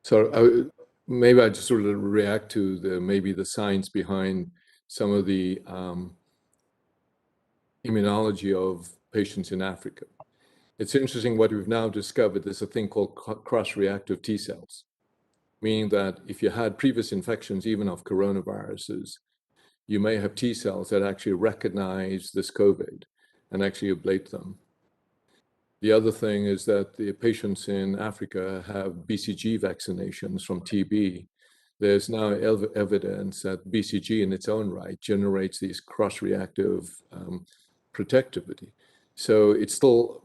So maybe I just sort of react to the science behind some of the immunology of patients in Africa. It's interesting what we've now discovered. There's a thing called cross-reactive T cells, meaning that if you had previous infections, even of coronaviruses, you may have T cells that actually recognize this COVID and actually ablate them. The other thing is that the patients in Africa have BCG vaccinations from TB. There's now evidence that BCG in its own right generates these cross-reactive protectivity. So it's still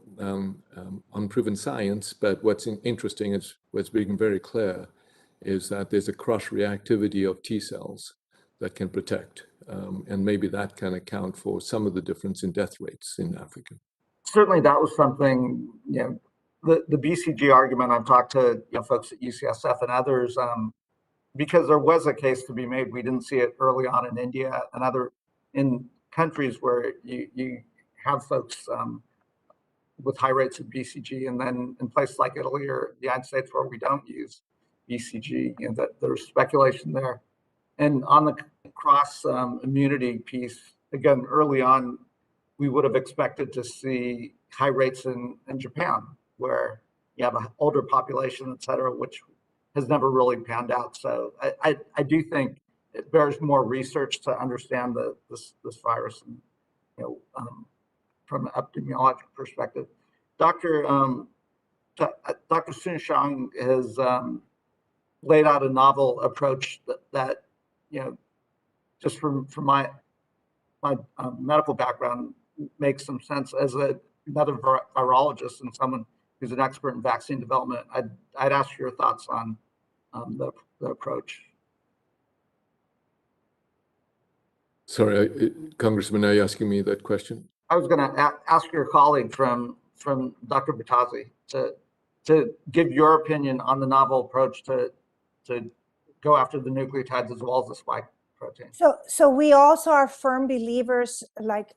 unproven science, but what's interesting is what's becoming very clear is that there's a cross-reactivity of T cells that can protect. And maybe that can account for some of the difference in death rates in Africa. Certainly that was something, the BCG argument. I've talked to folks at UCSF and others, because there was a case to be made. We didn't see it early on in India and in countries where you have folks with high rates of BCG, and then in places like Italy or the United States where we don't use BCG, that there's speculation there. And on the cross immunity piece, again, early on, we would have expected to see high rates in Japan, where you have an older population, et cetera, which has never really panned out. So I do think it bears more research to understand this virus, and from an epidemiological perspective. Dr. Soon-Shiong has laid out a novel approach that just from my medical background, makes some sense. As another virologist and someone who's an expert in vaccine development, I'd ask your thoughts on the approach. Sorry, Congressman, are you asking me that question? I was going to ask your colleague from Dr. Bottazzi to give your opinion on the novel approach to go after the nucleotides as well as the spike protein. So we also are firm believers, like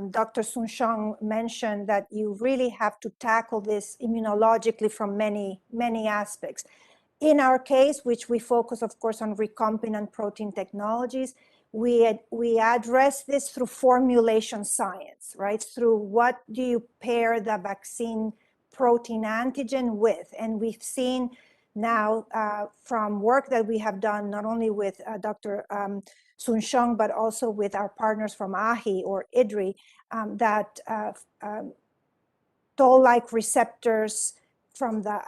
Dr. Soon-Shiong mentioned, that you really have to tackle this immunologically from many aspects. In our case, which we focus, of course, on recombinant protein technologies, we address this through formulation science, right? Through what do you pair the vaccine protein antigen with? And we've seen now from work that we have done, not only with Dr. Soon-Shiong, but also with our partners from AHI or IDRI, that toll-like receptors from the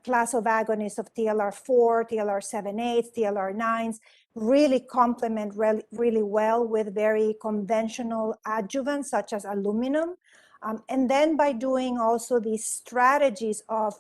class of agonists of TLR4, TLR7/8, TLR9s really complement really well with very conventional adjuvants such as aluminum. And then by doing also these strategies of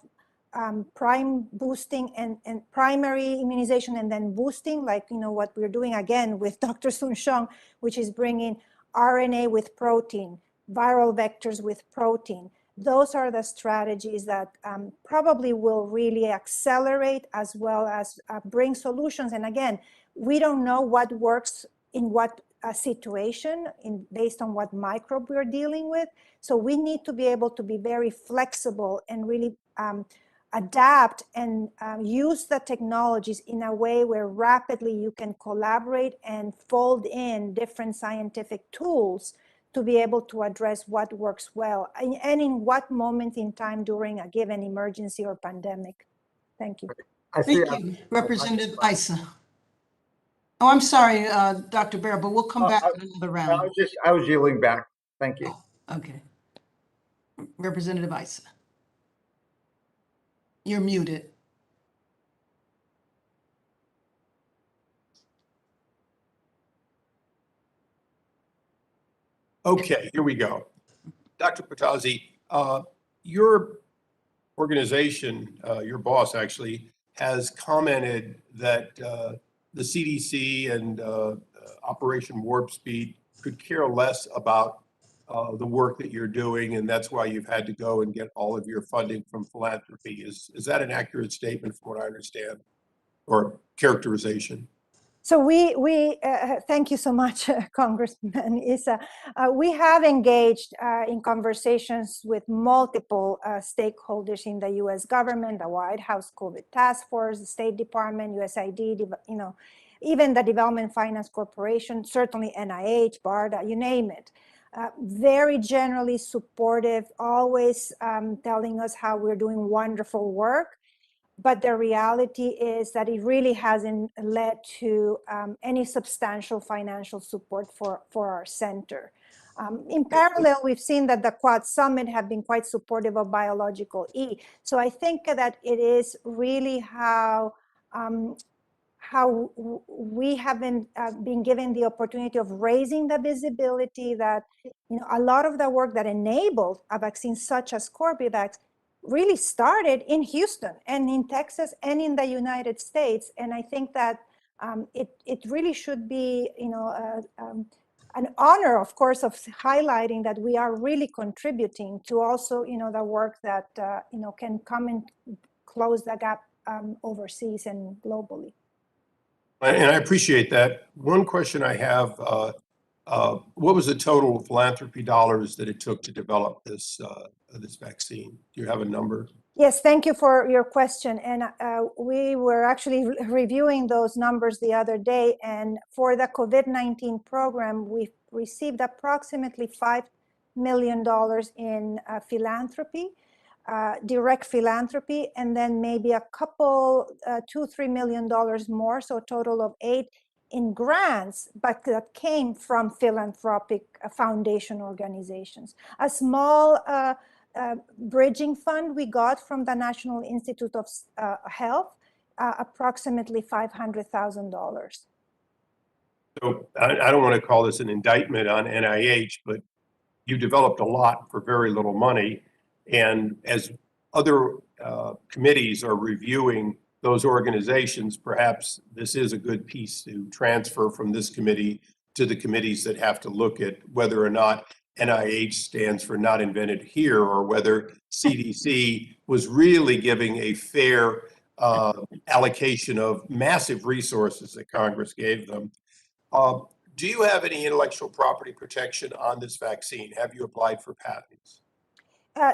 prime boosting and primary immunization and then boosting, like what we're doing again with Dr. Soon-Shiong, which is bringing RNA with protein, viral vectors with protein, those are the strategies that probably will really accelerate as well as bring solutions. And again, we don't know what works in what situation based on what microbe we're dealing with. So we need to be able to be very flexible and really adapt and use the technologies in a way where rapidly you can collaborate and fold in different scientific tools to be able to address what works well and in what moment in time during a given emergency or pandemic. Thank you. Thank you, Representative Issa. Oh, I'm sorry, Dr. Bear, but we'll come back in another round. I was yielding back. Thank you. Oh, okay. Representative Issa. You're muted. Okay, here we go. Dr. Bottazzi, your organization, your boss actually, has commented that the CDC and Operation Warp Speed could care less about the work that you're doing, and that's why you've had to go and get all of your funding from philanthropy. Is that an accurate statement from what I understand, or characterization? So we thank you so much, Congressman Issa. We have engaged in conversations with multiple stakeholders in the U.S. government, the White House COVID Task Force, the State Department, USAID, even the Development Finance Corporation, certainly NIH, BARDA, you name it. Very generally supportive, always telling us how we're doing wonderful work. But the reality is that it really hasn't led to any substantial financial support for our center. In parallel, we've seen that the Quad Summit have been quite supportive of Biological E. So I think that it is really how we have been given the opportunity of raising the visibility that a lot of the work that enabled a vaccine such as Corbevax really started in Houston and in Texas and in the United States. And I think that it really should be, an honor, of course, of highlighting that we are really contributing to also, the work that, can come and close the gap overseas and globally. And I appreciate that. One question I have, what was the total philanthropy dollars that it took to develop this vaccine? Do you have a number? Yes, thank you for your question. And we were actually reviewing those numbers the other day. And for the COVID-19 program, we received approximately $5 million in philanthropy, direct philanthropy, and then maybe a couple, $2-3 million more, so a total of $8 million in grants, but that came from philanthropic foundation organizations. A small bridging fund we got from the National Institute of Health, approximately $500,000. So I don't want to call this an indictment on NIH, but you developed a lot for very little money. And as other committees are reviewing those organizations, perhaps this is a good piece to transfer from this committee to the committees that have to look at whether or not NIH stands for not invented here, or whether CDC was really giving a fair allocation of massive resources that Congress gave them. Do you have any intellectual property protection on this vaccine? Have you applied for patents?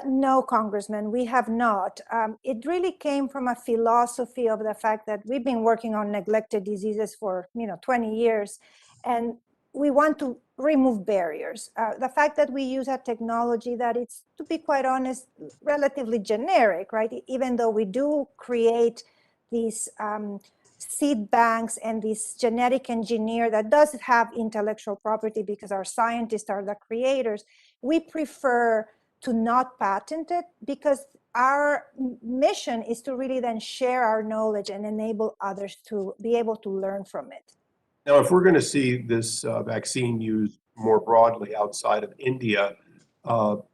No, Congressman, we have not. It really came from a philosophy of the fact that we've been working on neglected diseases for 20 years, and we want to remove barriers. The fact that we use a technology that it's, to be quite honest, relatively generic, right? Even though we do create these seed banks and this genetic engineer that does have intellectual property because our scientists are the creators, we prefer to not patent it because our mission is to really then share our knowledge and enable others to be able to learn from it. Now, if we're going to see this vaccine used more broadly outside of India,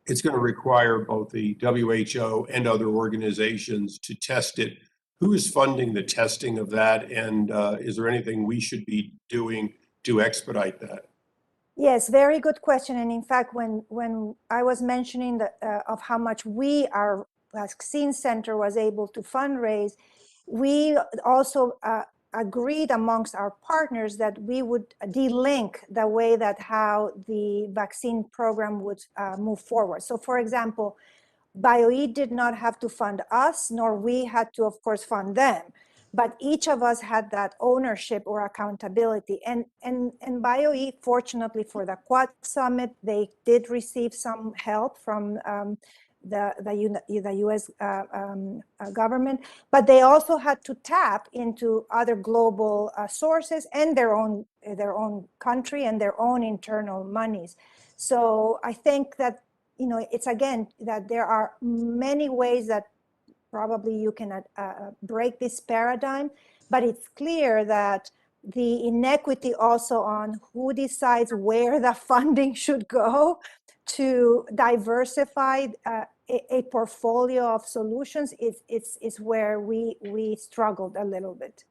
it's going to require both the WHO and other organizations to test it. Who is funding the testing of that? And is there anything we should be doing to expedite that? Yes, very good question. And in fact, when I was mentioning of how much our vaccine center was able to fundraise, we also agreed amongst our partners that we would delink the way that how the vaccine program would move forward. So for example, BioE did not have to fund us, nor we had to, of course, fund them. But each of us had that ownership or accountability. And BioE, fortunately for the Quad Summit, they did receive some help from the US government, but they also had to tap into other global sources and their own country and their own internal monies. So I think that, it's again, that there are many ways that probably you can break this paradigm, but it's clear that the inequity also on who decides where the funding should go to diversify a portfolio of solutions is where we struggled a little bit.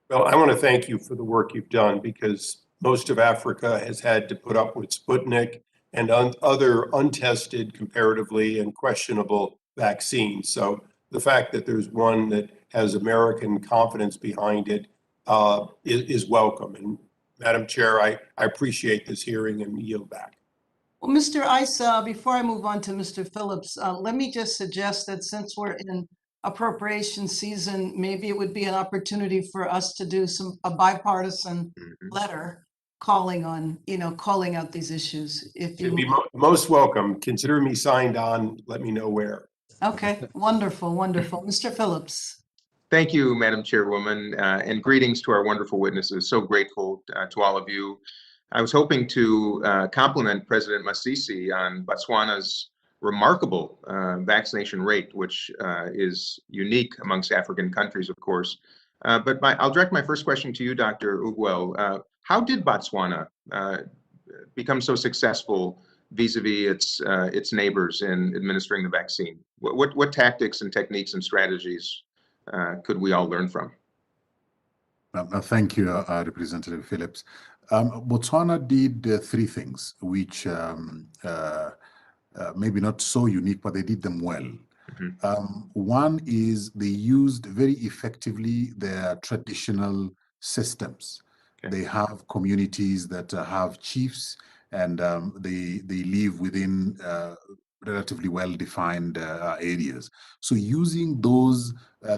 Well, I want to thank you for the work you've done, because most of Africa has had to put up with Sputnik and other untested, comparatively, and questionable vaccines. So the fact that there's one that has American confidence behind it is welcome. And Madam Chair, I appreciate this hearing and yield back. Well, Mr. Issa, before I move on to Mr. Phillips, let me just suggest that since we're in appropriation season, maybe it would be an opportunity for us to do a bipartisan letter calling out these issues. If You'd be you, most welcome. Consider me signed on. Let me know where. okay, wonderful, wonderful. Mr. Phillips. Thank you, Madam Chairwoman, and greetings to our wonderful witnesses. So grateful to all of you. I was hoping to compliment President Masisi on Botswana's remarkable vaccination rate, which is unique amongst African countries, of course. But I'll direct my first question to you, Dr. Ogwell. How did Botswana become so successful vis-a-vis its neighbors in administering the vaccine? What tactics and techniques and strategies could we all learn from? Thank you, Representative Phillips. Botswana did three things, which maybe not so unique, but they did them well. One is they used very effectively their traditional systems. Okay. They have communities that have chiefs, and they live within relatively well-defined areas. So using those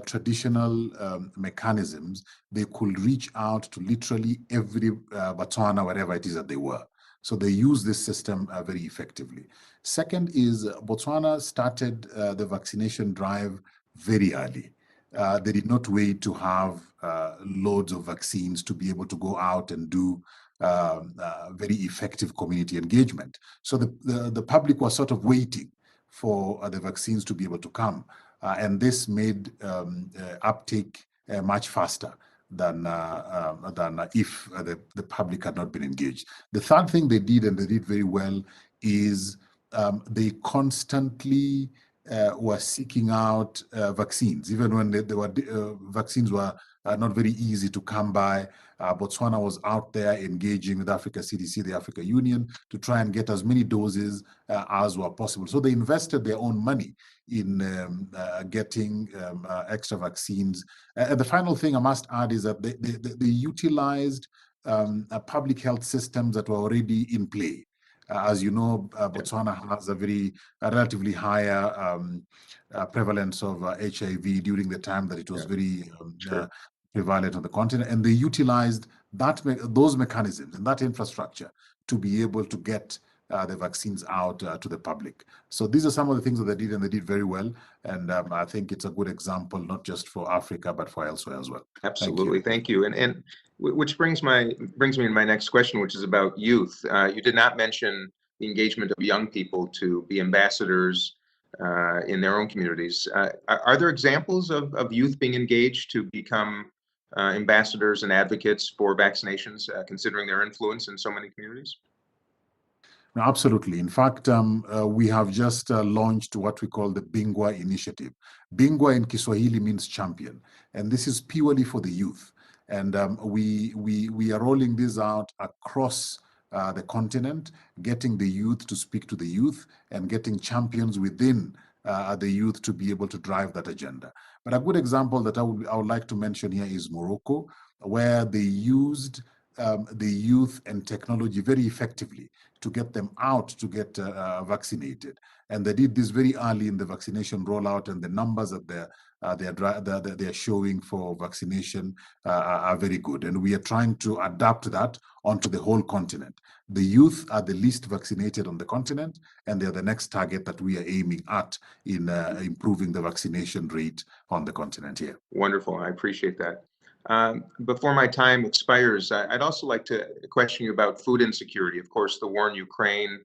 traditional mechanisms, they could reach out to literally every Botswana, wherever it is that they were. So they use this system very effectively. Second is Botswana started the vaccination drive very early. They did not wait to have loads of vaccines to be able to go out and do very effective community engagement. So the public was sort of waiting for the vaccines to be able to come. And this made uptake much faster than if the public had not been engaged. The third thing they did, and they did very well, is they constantly were seeking out vaccines, even when vaccines were not very easy to come by. Botswana was out there engaging with Africa CDC, the Africa Union, to try and get as many doses as were possible. So they invested their own money in getting extra vaccines. And the final thing I must add is that they utilized public health systems that were already in play. As you know, Botswana has a relatively higher prevalence of HIV during the time that it was very prevalent on the continent, and they utilized those mechanisms and that infrastructure to be able to get the vaccines out to the public. So these are some of the things that they did, and they did very well. And I think it's a good example, not just for Africa, but for elsewhere as well. Absolutely, thank you. And which brings me to my next question, which is about youth. You did not mention the engagement of young people to be ambassadors in their own communities. Are there examples of youth being engaged to become ambassadors and advocates for vaccinations, considering their influence in so many communities? No, absolutely. In fact, we have just launched what we call the Bingwa Initiative. Bingwa in Kiswahili means champion, and this is purely for the youth. And we are rolling this out across the continent, getting the youth to speak to the youth, and getting champions within the youth to be able to drive that agenda. But a good example that I would like to mention here is Morocco, where they used the youth and technology very effectively to get them out to get vaccinated. And they did this very early in the vaccination rollout, and the numbers that they're showing for vaccination are very good. And we are trying to adapt that onto the whole continent. The youth are the least vaccinated on the continent, and they're the next target that we are aiming at in improving the vaccination rate on the continent here. Wonderful. I appreciate that. Before my time expires, I'd also like to question you about food insecurity. Of course, the war in Ukraine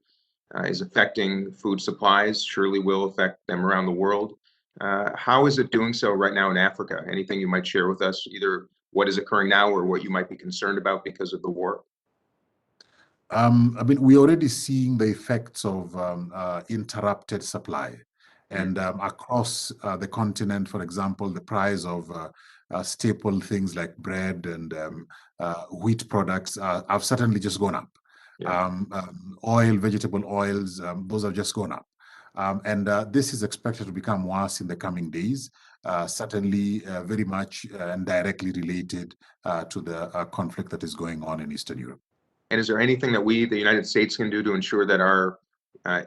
is affecting food supplies, surely will affect them around the world. How is it doing so right now in Africa? Anything you might share with us, either what is occurring now or what you might be concerned about because of the war? I mean, we're already seeing the effects of interrupted supply. And across the continent, for example, the price of staple things like bread and wheat products have certainly just gone up. Yeah. Oil, vegetable oils, those have just gone up. And this is expected to become worse in the coming days, certainly very much and directly related to the conflict that is going on in Eastern Europe. And is there anything that we, the United States, can do to ensure that our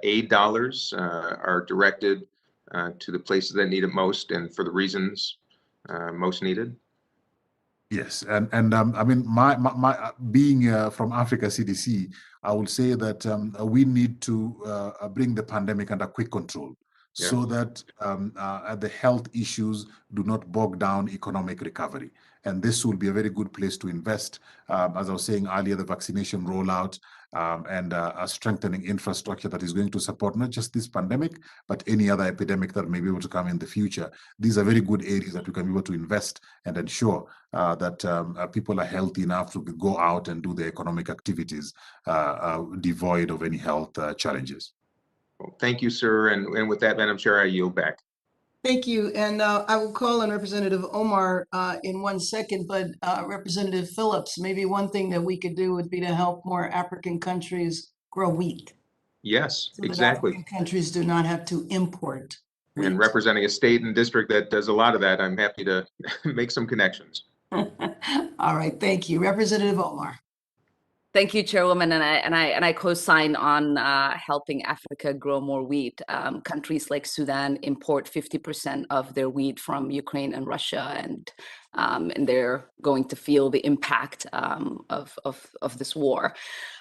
aid dollars are directed to the places that need it most and for the reasons most needed? Yes, and I mean, my being from Africa CDC, I will say that we need to bring the pandemic under quick control, so that the health issues do not bog down economic recovery. And this will be a very good place to invest. As I was saying earlier, the vaccination rollout and a strengthening infrastructure that is going to support not just this pandemic, but any other epidemic that may be able to come in the future. These are very good areas that we can be able to invest and ensure that people are healthy enough to go out and do their economic activities devoid of any health challenges. Well, thank you, sir. And with that, Madam Chair, I yield back. Thank you. And I will call on Representative Omar in 1 second, but Representative Phillips, maybe one thing that we could do would be to help more African countries grow wheat. Yes, So that exactly. African countries do not have to import wheat. And representing a state and district that does a lot of that, I'm happy to make some connections. All right, thank you. Representative Omar. Thank you, Chairwoman, and I co-sign on helping Africa grow more wheat. Countries like Sudan import 50% of their wheat from Ukraine and Russia, and they're going to feel the impact of this war.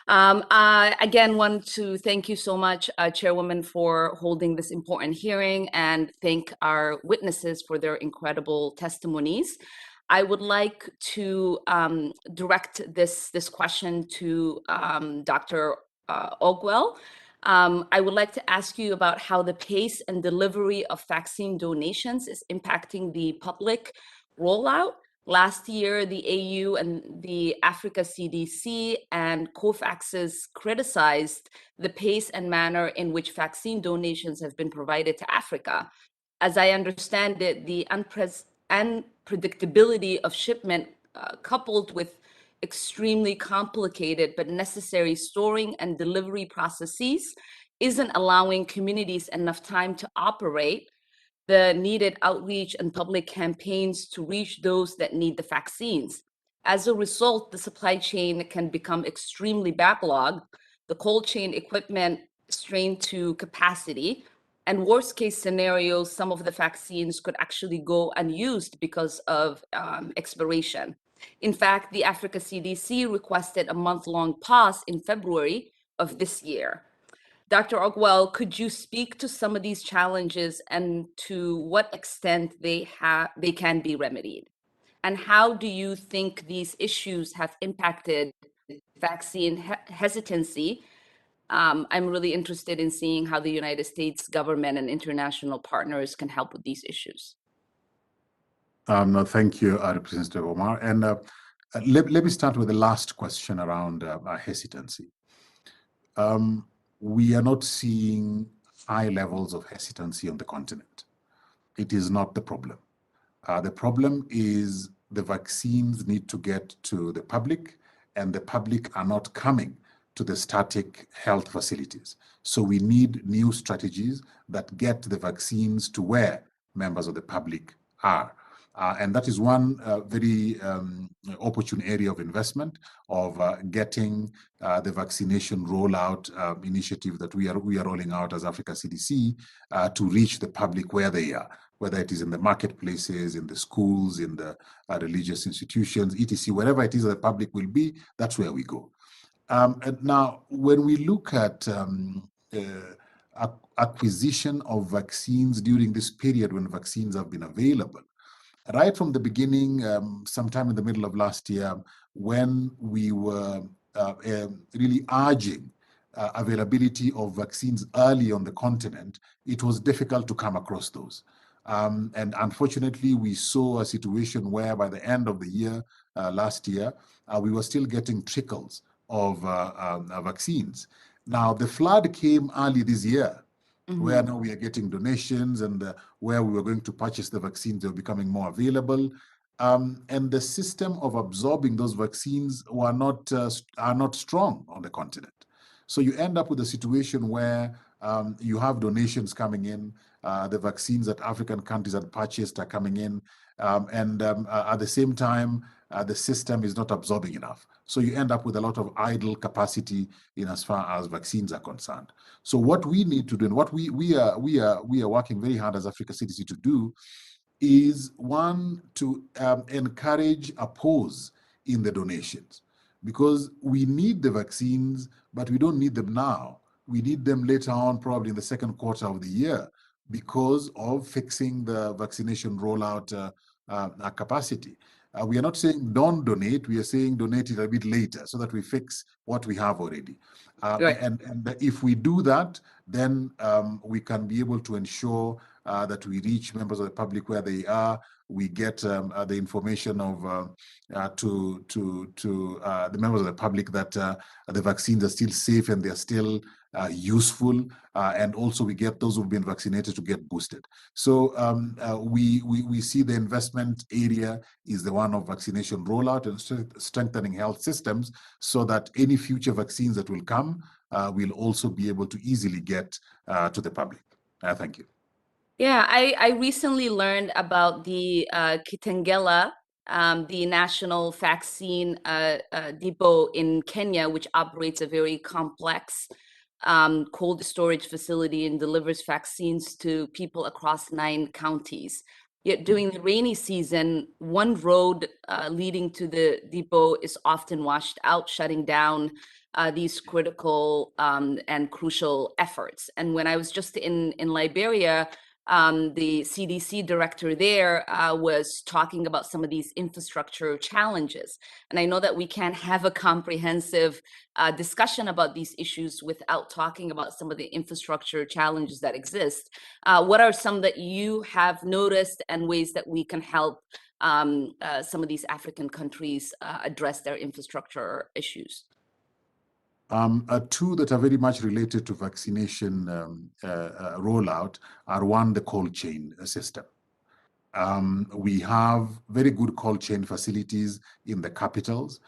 Again, want to thank you so much, Chairwoman, for holding this important hearing, and thank our witnesses for their incredible testimonies. I would like to direct this question to Dr. Ogwell. I would like to ask you about how the pace and delivery of vaccine donations is impacting the public rollout. Last year, the AU and the Africa CDC and COVAX's criticized the pace and manner in which vaccine donations have been provided to Africa. As I understand it, the unpredictability of shipment coupled with extremely complicated but necessary storing and delivery processes isn't allowing communities enough time to operate the needed outreach and public campaigns to reach those that need the vaccines. As a result, the supply chain can become extremely backlogged, the cold chain equipment strained to capacity, and worst case scenarios, some of the vaccines could actually go unused because of expiration. In fact, the Africa CDC requested a month-long pause in February of this year. Dr. Ogwell, could you speak to some of these challenges and to what extent they can be remedied? And how do you think these issues have impacted vaccine hesitancy? I'm really interested in seeing how the United States government and international partners can help with these issues. No, thank you, Representative Omar. And let me start with the last question around hesitancy. We are not seeing high levels of hesitancy on the continent. It is not the problem. The problem is the vaccines need to get to the public, and the public are not coming to the static health facilities. So we need new strategies that get the vaccines to where members of the public are. And that is one very opportune area of investment of getting the vaccination rollout initiative that we are rolling out as Africa CDC to reach the public where they are, whether it is in the marketplaces, in the schools, in the religious institutions, etc. Wherever it is that the public will be, that's where we go. And now, when we look at acquisition of vaccines during this period when vaccines have been available, right from the beginning, sometime in the middle of last year, when we were really urging availability of vaccines early on the continent, it was difficult to come across those. And unfortunately, we saw a situation where by the end of the year, last year, we were still getting trickles of vaccines. Now, the flood came early this year, where now we are getting donations, and where we were going to purchase the vaccines, they're becoming more available. And the system of absorbing those vaccines are not strong on the continent. So you end up with a situation where you have donations coming in, the vaccines that African countries had purchased are coming in, and at the same time, the system is not absorbing enough. So you end up with a lot of idle capacity in as far as vaccines are concerned. So what we need to do, and what we are working very hard as Africa CDC to do, is one, to encourage a pause in the donations, because we need the vaccines, but we don't need them now. We need them later on, probably in the second quarter of the year, because of fixing the vaccination rollout capacity. We are not saying don't donate, we are saying donate it a bit later so that we fix what we have already. Right. And if we do that, then we can be able to ensure that we reach members of the public where they are. We get the information of to the members of the public that the vaccines are still safe and they're still useful, and also we get those who've been vaccinated to get boosted. So we see the investment area is the one of vaccination rollout and strengthening health systems, so that any future vaccines that will come will also be able to easily get to the public. Thank you. Yeah, I recently learned about the Kitengela, the national vaccine depot in Kenya, which operates a very complex cold storage facility and delivers vaccines to people across 9 counties. Yet during the rainy season, one road leading to the depot is often washed out, shutting down these critical and crucial efforts. And when I was just in Liberia, the CDC director there was talking about some of these infrastructure challenges. And I know that we can't have a comprehensive discussion about these issues without talking about some of the infrastructure challenges that exist. What are some that you have noticed, and ways that we can help some of these African countries address their infrastructure issues? Two that are very much related to vaccination rollout are, one, the cold chain system. We have very good cold chain facilities in the capitals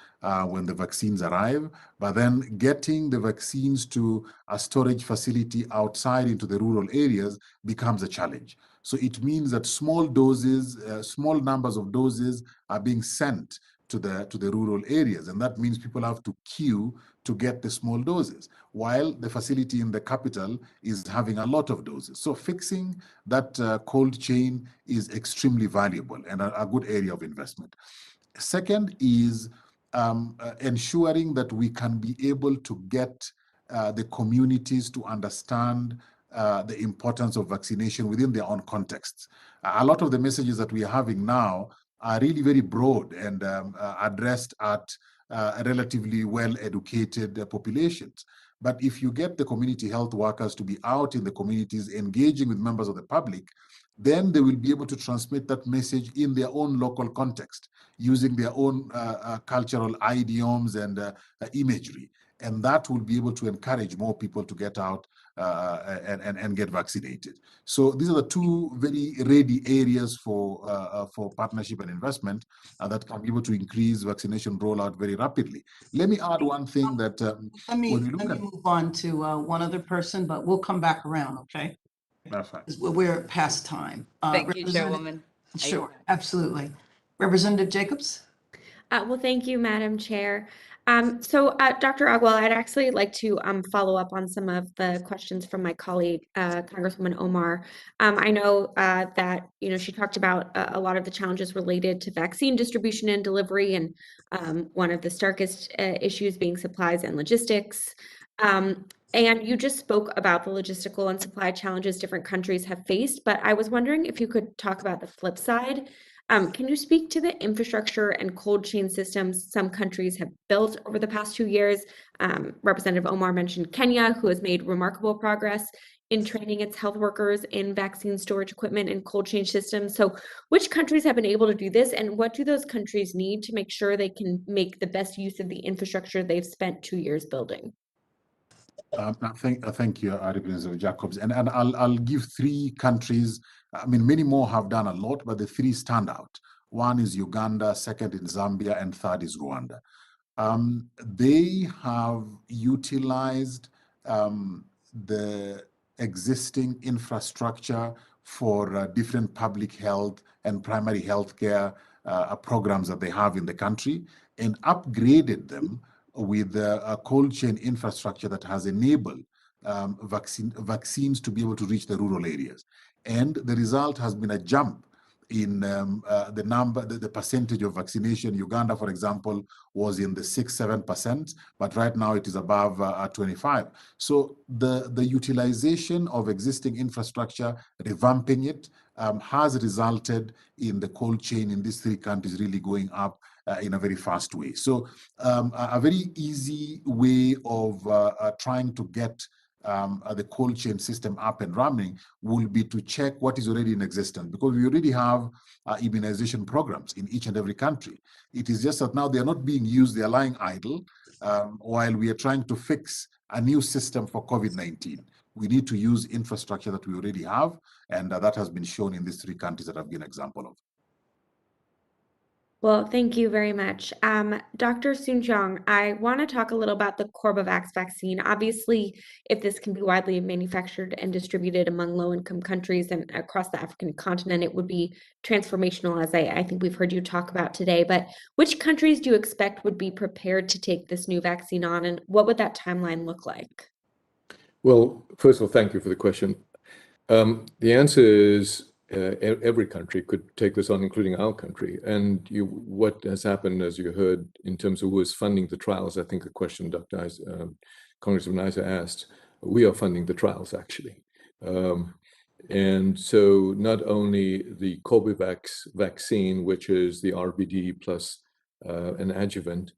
when the vaccines arrive, but then getting the vaccines to a storage facility outside into the rural areas becomes a challenge. So it means that small doses, small numbers of doses are being sent to the rural areas, and that means people have to queue to get the small doses, while the facility in the capital is having a lot of doses. So fixing that cold chain is extremely valuable and a good area of investment. Second is ensuring that we can be able to get the communities to understand the importance of vaccination within their own contexts. A lot of the messages that we are having now are really very broad and addressed at relatively well-educated populations. But if you get the community health workers to be out in the communities engaging with members of the public, then they will be able to transmit that message in their own local context, using their own cultural idioms and imagery. And that will be able to encourage more people to get out and get vaccinated. So these are the two very ready areas for partnership and investment that can be able to increase vaccination rollout very rapidly. Let me add one thing that Let me when we look at move on to one other person, but we'll come back around, okay? that's fine. 'Cause we're past time. Thank you, Representative- Chairwoman. Sure, absolutely. Representative Jacobs? Well, thank you, Madam Chair. Dr. Ogwell, I'd actually like to follow up on some of the questions from my colleague, Congresswoman Omar. I know that she talked about a lot of the challenges related to vaccine distribution and delivery, and one of the starkest issues being supplies and logistics. And you just spoke about the logistical and supply challenges different countries have faced, but I was wondering if you could talk about the flip side. Can you speak to the infrastructure and cold chain systems some countries have built over the past 2 years? Representative Omar mentioned Kenya, who has made remarkable progress in training its health workers in vaccine storage equipment and cold chain systems. So which countries have been able to do this, and what do those countries need to make sure they can make the best use of the infrastructure they've spent 2 years building? Thank you, Representative Jacobs. And I'll give three countries. I mean, many more have done a lot, but the three stand out. One is Uganda, second is Zambia, and third is Rwanda. They have utilized the existing infrastructure for different public health and primary health care programs that they have in the country and upgraded them with a cold chain infrastructure that has enabled vaccines to be able to reach the rural areas. And the result has been a jump in the percentage of vaccination. Uganda, for example, was in the 6-7%, but right now it is above 25. So the utilization of existing infrastructure, revamping it, has resulted in the cold chain in these three countries really going up in a very fast way. So a very easy way of trying to get the cold chain system up and running will be to check what is already in existence, because we already have immunization programs in each and every country. It is just that now they are not being used, they are lying idle while we are trying to fix a new system for COVID-19. We need to use infrastructure that we already have, and that has been shown in these three countries that I've given an example of. Well, thank you very much. Dr. Soon-Shiong, I want to talk a little about the Corbavax vaccine. Obviously, if this can be widely manufactured and distributed among low-income countries and across the African continent, it would be transformational, as I think we've heard you talk about today. But which countries do you expect would be prepared to take this new vaccine on, and what would that timeline look like? Well, first of all, thank you for the question. The answer is every country could take this on, including our country. And what has happened, as you heard, in terms of who is funding the trials, I think the question Congressman Isa asked, we are funding the trials, actually. And so not only the Corbavax vaccine, which is the RBD plus an adjuvant,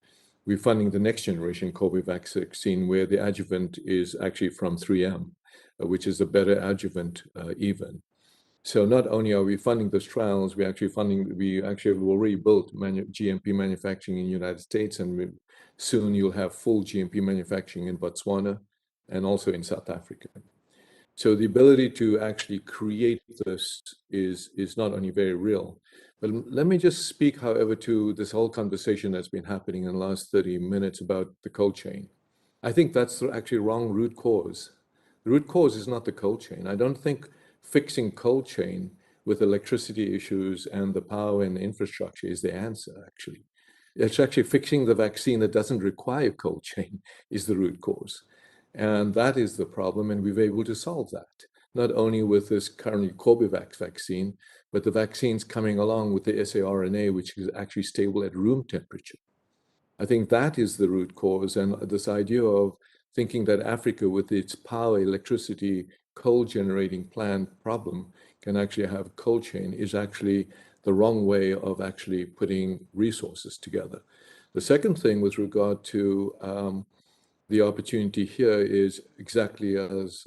we're funding the next generation Corbavax vaccine, where the adjuvant is actually from 3M, which is a better adjuvant even. So not only are we funding those trials, we actually have already built GMP manufacturing in the United States, and soon you'll have full GMP manufacturing in Botswana and also in South Africa. So the ability to actually create this is not only very real, but let me just speak, however, to this whole conversation that's been happening in the last 30 minutes about the cold chain. I think that's actually wrong root cause. The root cause is not the cold chain. I don't think fixing cold chain with electricity issues and the power and infrastructure is the answer, actually. It's actually fixing the vaccine that doesn't require cold chain is the root cause. And that is the problem, and we're able to solve that, not only with this currently Corbavax vaccine, but the vaccines coming along with the saRNA, which is actually stable at room temperature. I think that is the root cause, and this idea of thinking that Africa, with its power, electricity, coal generating plant problem, can actually have cold chain is actually the wrong way of actually putting resources together. The second thing with regard to the opportunity here is exactly as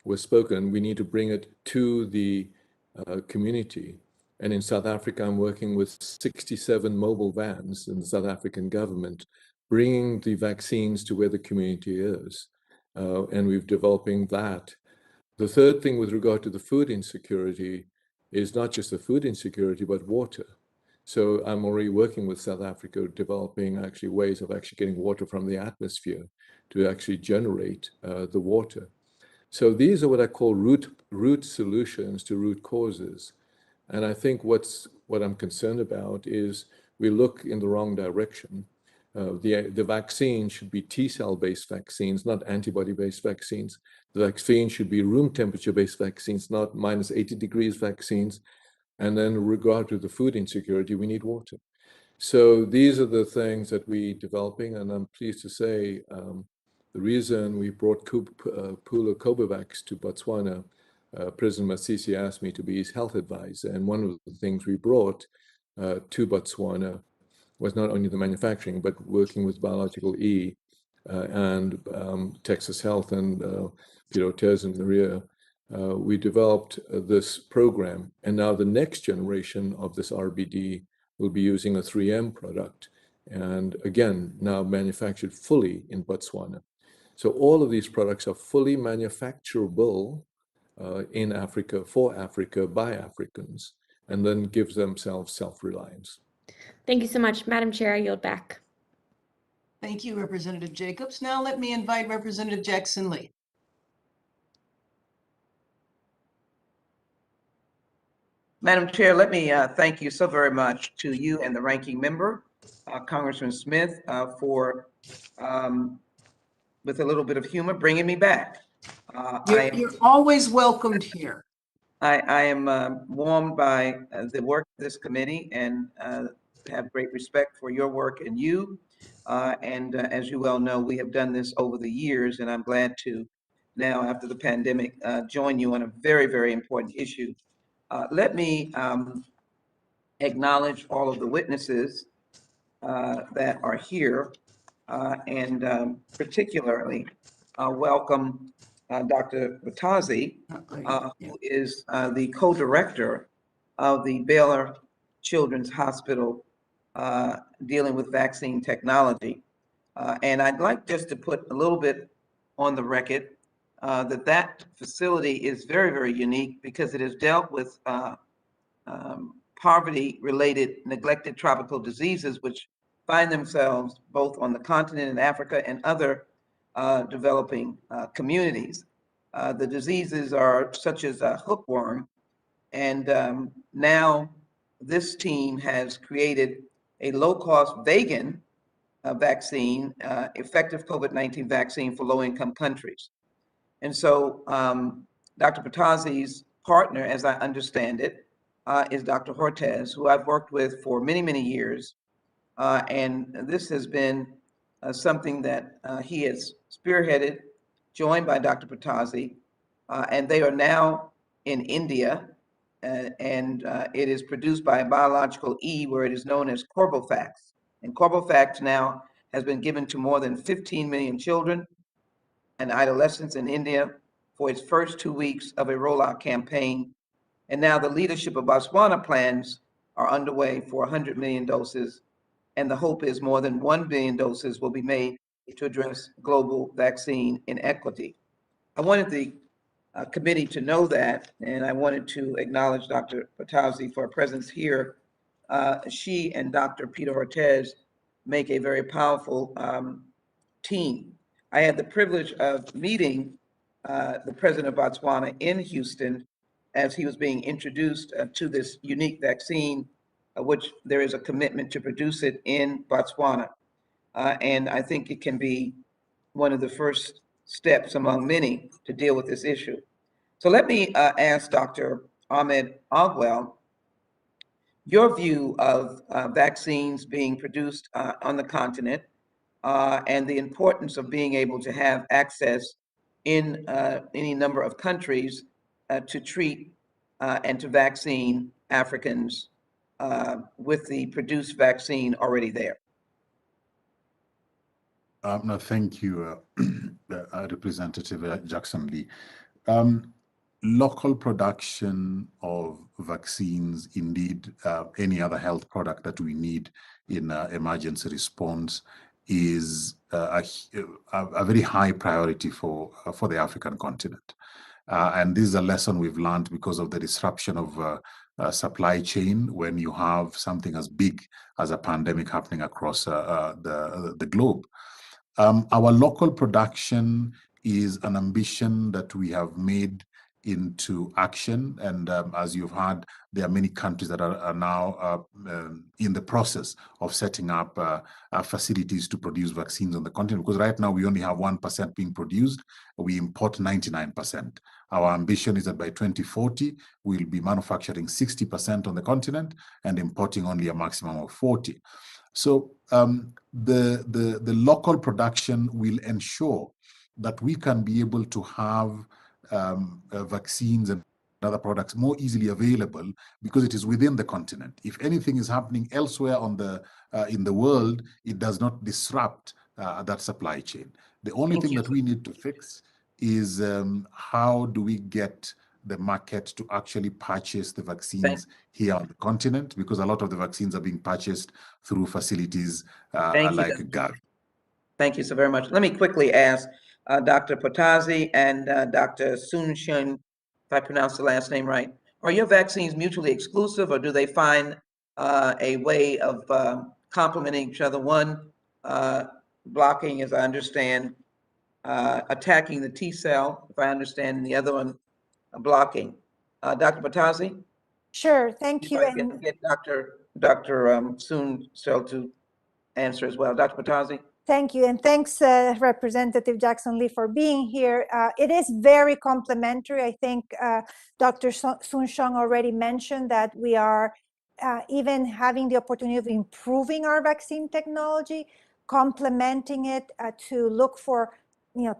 was spoken, we need to bring it to the community. And in South Africa, I'm working with 67 mobile vans in the South African government, bringing the vaccines to where the community is. and we're developing that. The third thing with regard to the food insecurity is not just the food insecurity, but water. So I'm already working with South Africa, developing actually ways of actually getting water from the atmosphere to actually generate the water. So these are what I call root solutions to root causes. And I think what I'm concerned about is we look in the wrong direction. The vaccine should be T-cell based vaccines, not antibody-based vaccines. The vaccine should be room temperature-based vaccines, not minus 80 degrees vaccines. And then in regard to the food insecurity, we need water. So these are the things that we're developing, and I'm pleased to say the reason we brought Pula Covovax to Botswana, President Masisi asked me to be his health advisor, and one of the things we brought to Botswana was not only the manufacturing, but working with Biological E and Texas Health and Peter Hotez and Maria. We developed this program, and now the next generation of this RBD will be using a 3M product, and again, now manufactured fully in Botswana. So all of these products are fully manufacturable in Africa, for Africa, by Africans, and then gives themselves self-reliance. Thank you so much. Madam Chair, I yield back. Thank you, Representative Jacobs. Now let me invite Representative Jackson Lee. Madam Chair, let me thank you so very much to you and the ranking member, Congressman Smith, for, with a little bit of humor, bringing me back. You're always welcomed here. I am warmed by the work of this committee and have great respect for your work and you. And as you well know, we have done this over the years, and I'm glad to now, after the pandemic, join you on a very, very important issue. Let me acknowledge all of the witnesses that are here, and particularly welcome Dr. Bottazzi, who is the co-director of the Baylor Children's Hospital dealing with vaccine technology. And I'd like just to put a little bit on the record that facility is very, very unique because it has dealt with poverty-related neglected tropical diseases, which find themselves both on the continent in Africa and other developing communities. The diseases are such as hookworm, and now this team has created a low-cost vegan vaccine, effective COVID-19 vaccine for low-income countries. And so Dr. Bottazzi's partner, as I understand it, is Dr. Hotez, who I've worked with for many, many years. And this has been something that he has spearheaded, joined by Dr. Bottazzi, and they are now in India, and it is produced by Biological E, where it is known as Corbovax. And Corbovax now has been given to more than 15 million children and adolescents in India for its first 2 weeks of a rollout campaign. And now the leadership of Botswana plans are underway for 100 million doses. And the hope is more than 1 billion doses will be made to address global vaccine inequity. I wanted the committee to know that, and I wanted to acknowledge Dr. Bottazzi for her presence here. She and Dr. Peter Hotez make a very powerful team. I had the privilege of meeting the president of Botswana in Houston as he was being introduced to this unique vaccine, which there is a commitment to produce it in Botswana. And I think it can be one of the first steps among many to deal with this issue. So let me ask Dr. Ahmed Ogwell your view of vaccines being produced on the continent and the importance of being able to have access in any number of countries to treat and to vaccine Africans with the produced vaccine already there. No, thank you, Representative Jackson Lee. Local production of vaccines, indeed, any other health product that we need in emergency response, is a very high priority for the African continent. And this is a lesson we've learned because of the disruption of supply chain when you have something as big as a pandemic happening across the globe. Our local production is an ambition that we have made into action. And as you've heard, there are many countries that are now in the process of setting up facilities to produce vaccines on the continent, because right now we only have 1% being produced. We import 99%. Our ambition is that by 2040, we'll be manufacturing 60% on the continent and importing only a maximum of 40%. So the local production will ensure that we can be able to have vaccines and other products more easily available because it is within the continent. If anything is happening elsewhere in the world, it does not disrupt that supply chain. The only thing that we need to fix is how do we get the market to actually purchase the vaccines here on the continent, because a lot of the vaccines are being purchased through facilities like Gavi. Thank you so very much. Let me quickly ask Dr. Bottazzi and Dr. Soon-Shiong, if I pronounce the last name right, are your vaccines mutually exclusive, or do they find a way of complementing each other? One blocking, as I understand, attacking the T cell, if I understand, and the other one blocking. Dr. Bottazzi? Sure, thank you. And get Dr. Soon-Shiong to answer as well. Dr. Bottazzi? Thank you, and thanks, Representative Jackson Lee, for being here. It is very complementary. I think Dr. Soon-Shiong already mentioned that we are even having the opportunity of improving our vaccine technology, complementing it to look for,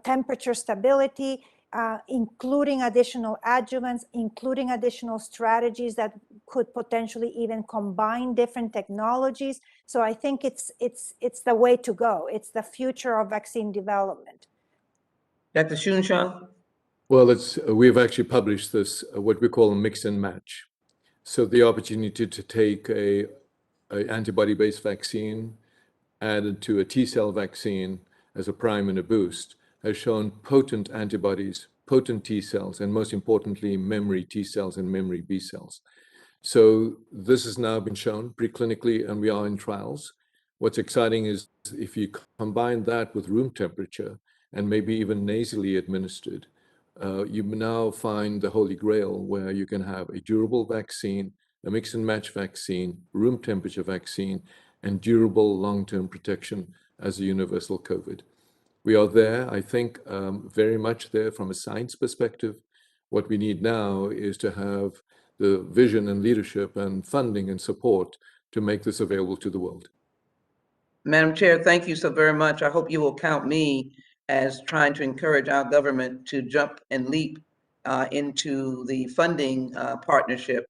temperature stability, including additional adjuvants, including additional strategies that could potentially even combine different technologies. So I think it's the way to go. It's the future of vaccine development. Dr. Soon-Shiong? Well, we've actually published this, what we call a mix and match. So the opportunity to take a antibody-based vaccine added to a T-cell vaccine as a prime and a boost has shown potent antibodies, potent T cells, and most importantly, memory T cells and memory B cells. So this has now been shown preclinically, and we are in trials. What's exciting is if you combine that with room temperature and maybe even nasally administered, you now find the holy grail where you can have a durable vaccine, a mix and match vaccine, room temperature vaccine, and durable long-term protection as a universal COVID. We are there, I think, very much there from a science perspective. What we need now is to have the vision and leadership and funding and support to make this available to the world. Madam Chair, thank you so very much. I hope you will count me as trying to encourage our government to jump and leap into the funding partnership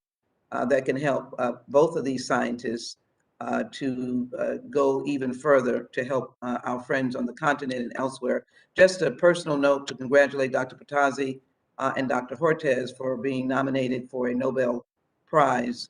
that can help both of these scientists to go even further to help our friends on the continent and elsewhere. Just a personal note to congratulate Dr. Bottazzi and Dr. Hortez for being nominated for a Nobel Prize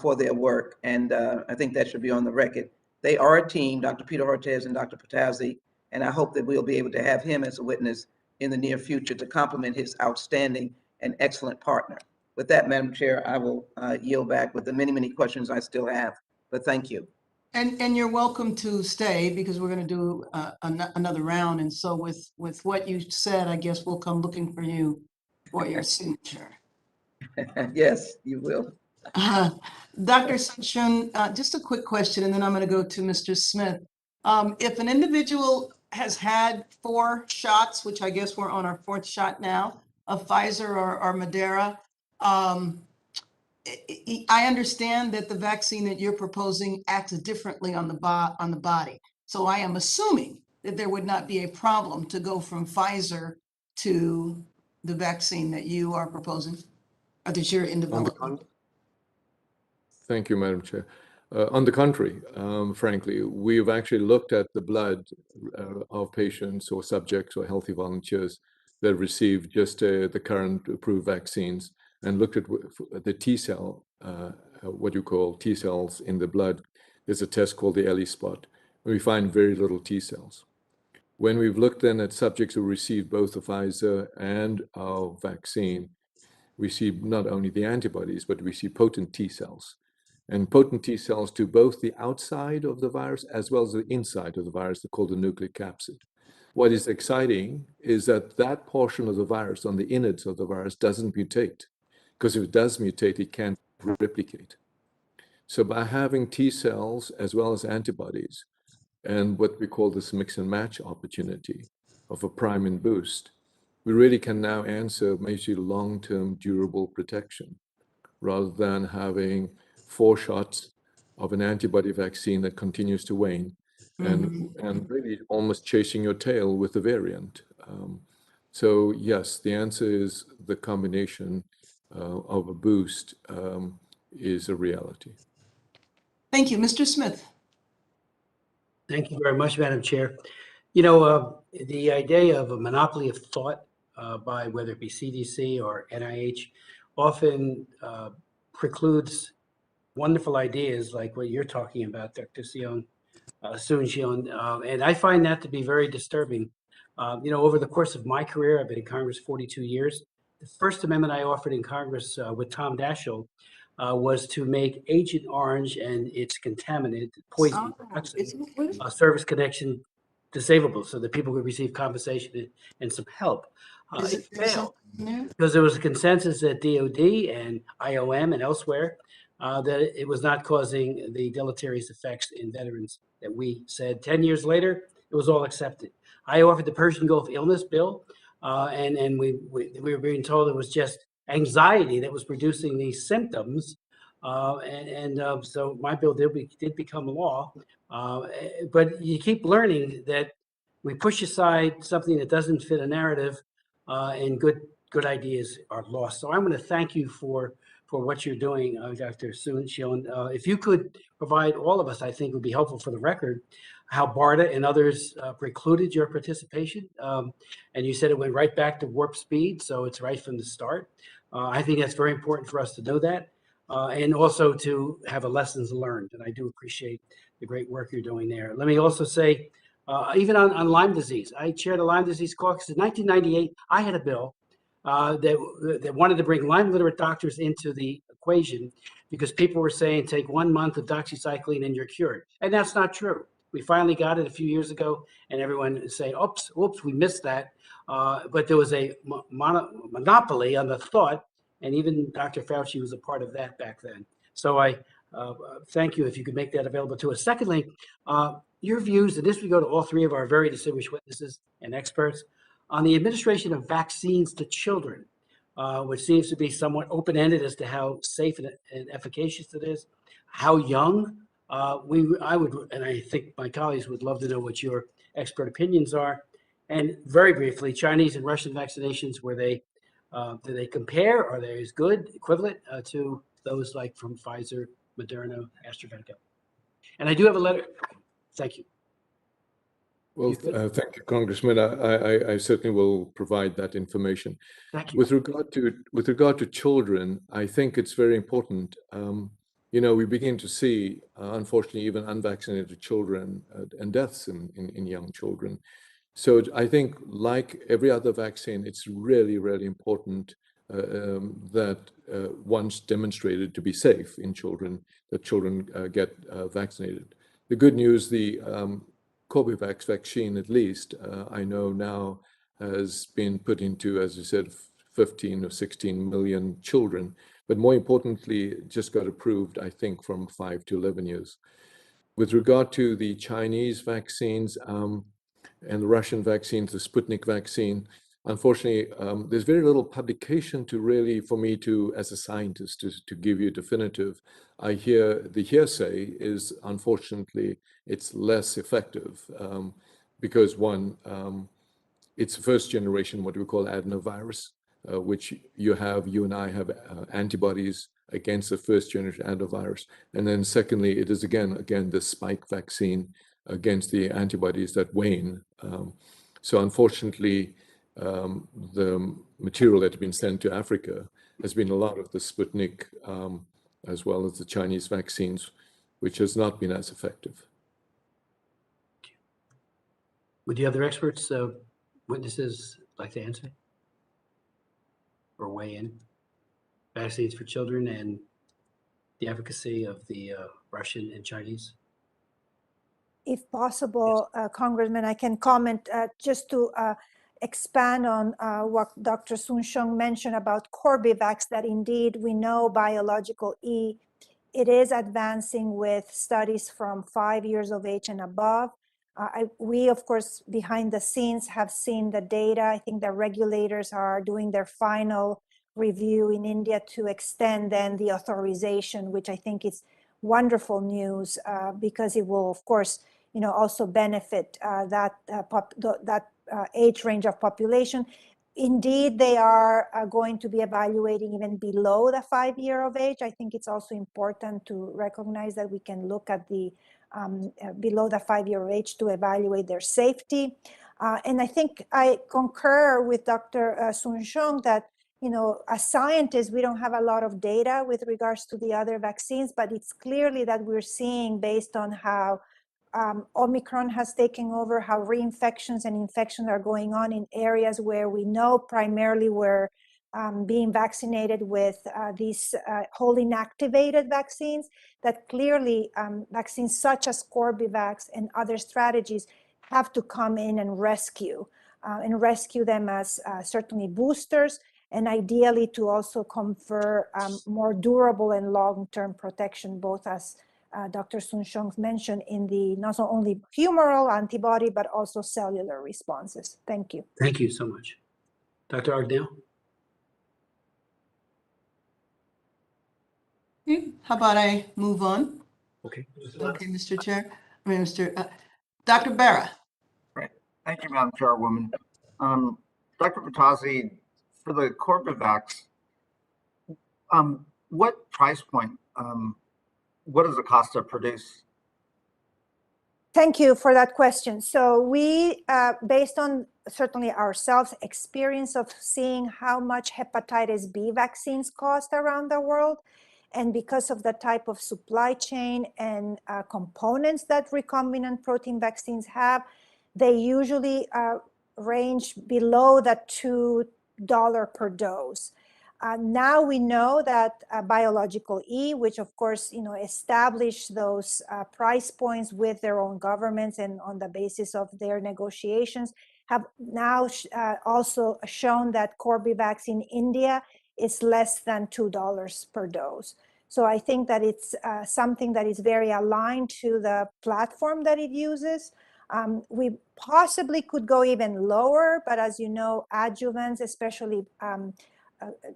for their work. And I think that should be on the record. They are a team, Dr. Peter Hortez and Dr. Bottazzi, and I hope that we'll be able to have him as a witness in the near future to complement his outstanding and excellent partner. With that, Madam Chair, I will yield back with the many, many questions I still have. But thank you. And you're welcome to stay because we're going to do another round. And so with what you said, I guess we'll come looking for you for your signature. Yes, you will. Dr. Soon-Shiong, just a quick question, and then I'm going to go to Mr. Smith. If an individual has had 4 shots, which I guess we're on our 4th shot now, of Pfizer or Moderna, I understand that the vaccine that you're proposing acts differently on the body. So I am assuming that there would not be a problem to go from Pfizer to the vaccine that you are proposing, or that you're in development. Thank you, Madam Chair. On the contrary, frankly, we've actually looked at the blood of patients or subjects or healthy volunteers that received just the current approved vaccines and looked at the T cell, what you call T cells in the blood. There's a test called the ELISpot, we find very little T cells. When we've looked then at subjects who received both the Pfizer and our vaccine, we see not only the antibodies, but we see potent T cells. And potent T cells to both the outside of the virus as well as the inside of the virus, they're called the nucleic capsid. What is exciting is that that portion of the virus on the innards of the virus doesn't mutate, because if it does mutate, it can't replicate. So by having T cells as well as antibodies, and what we call this mix and match opportunity of a prime and boost, we really can now answer maybe long-term durable protection rather than having 4 shots of an antibody vaccine that continues to wane and really almost chasing your tail with the variant. So yes, the answer is the combination of a boost is a reality. Thank you. Mr. Smith. Thank you very much, Madam Chair. You know, the idea of a monopoly of thought by whether it be CDC or NIH often precludes wonderful ideas like what you're talking about, Dr. Soon-Shiong, and I find that to be very disturbing. You know, over the course of my career, I've been in Congress 42 years. The first amendment I offered in Congress with Tom Daschle was to make Agent Orange and its contaminant, poison, service connection disable so that people could receive compensation and some help. It failed because there was a consensus at DOD and IOM and elsewhere that it was not causing the deleterious effects in veterans that we said. 10 years later, it was all accepted. I offered the Persian Gulf illness bill, and we were being told it was just anxiety that was producing these symptoms. So my bill did become law. But you keep learning that we push aside something that doesn't fit a narrative, and good ideas are lost. So I want to thank you for what you're doing, Dr. Soon-Shiong. If you could provide all of us, I think would be helpful for the record, how BARDA and others precluded your participation. And you said it went right back to warp speed, so it's right from the start. I think that's very important for us to know that, and also to have a lessons learned. And I do appreciate the great work you're doing there. Let me also say, even on Lyme disease, I chaired the Lyme disease caucus in 1998. I had a bill that wanted to bring Lyme literate doctors into the equation because people were saying take 1 month of doxycycline and you're cured. And that's not true. We finally got it a few years ago, and everyone is saying, oops, we missed that. But there was a monopoly on the thought, and even Dr. Fauci was a part of that back then. So I thank you if you could make that available to us. Secondly, your views, and this we go to all 3 of our very distinguished witnesses and experts, on the administration of vaccines to children, which seems to be somewhat open-ended as to how safe and efficacious it is, how young. I would, and I think my colleagues would love to know what your expert opinions are. And very briefly, Chinese and Russian vaccinations, do they compare? Are they as good, equivalent to those like from Pfizer, Moderna, AstraZeneca? And I do have a letter. Thank you. Well, thank you, Congressman. I certainly will provide that information. Thank you. With regard to children, I think it's very important. You know, we begin to see, unfortunately, even unvaccinated children and deaths in young children. So I think, like every other vaccine, it's really, really important that once demonstrated to be safe in children, that children get vaccinated. The good news, the COVID vaccine, at least, I know now has been put into, as you said, 15 or 16 million children. But more importantly, it just got approved, I think, from 5 to 11 years. With regard to the Chinese vaccines and the Russian vaccines, the Sputnik vaccine, unfortunately, there's very little publication to really, for me to, as a scientist, to give you definitive. I hear the hearsay is, unfortunately, it's less effective because one, it's first generation, what we call adenovirus, which you and I have antibodies against the first generation adenovirus. And then secondly, it is again, the spike vaccine against the antibodies that wane. So unfortunately, the material that has been sent to Africa has been a lot of the Sputnik, as well as the Chinese vaccines, which has not been as effective. Would the other experts, witnesses like to answer? Or weigh in? Vaccines for children and the efficacy of the Russian and Chinese? If possible, Congressman, I can comment just to expand on what Dr. Soon-Shiong mentioned about Corbevax, that indeed we know biological E, it is advancing with studies from 5 years of age and above. We, of course, behind the scenes have seen the data. I think the regulators are doing their final review in India to extend then the authorization, which I think is wonderful news because it will, of course, also benefit that age range of population. Indeed, they are going to be evaluating even below the 5 year of age. I think it's also important to recognize that we can look at the below the 5 year of age to evaluate their safety. And I think I concur with Dr. Soon-Shiong that, as scientists, we don't have a lot of data with regards to the other vaccines, but it's clearly that we're seeing based on how Omicron has taken over, how reinfections and infections are going on in areas where we know primarily we're being vaccinated with these whole inactivated vaccines, that clearly vaccines such as Corbevax and other strategies have to come in and rescue them as certainly boosters, and ideally to also confer more durable and long-term protection, both as Dr. Soon-Shiong mentioned in the not only humoral antibody, but also cellular responses. Thank you. Thank you so much. Dr. Ogwell? Okay, how about I move on? Okay. Okay, Mr. Chair, Dr. Barra. Right. Thank you, Madam Chairwoman. Dr. Bottazzi, for the Corbevax, what price point, what is the cost to produce? Thank you for that question. So we, based on certainly ourselves experience of seeing how much hepatitis B vaccines cost around the world, and because of the type of supply chain and components that recombinant protein vaccines have, they usually range below the $2 per dose. Now we know that biological E, which of course, established those price points with their own governments and on the basis of their negotiations, have now also shown that Corbevax in India is less than $2 per dose. So I think that it's something that is very aligned to the platform that it uses. We possibly could go even lower, but as you know, adjuvants, especially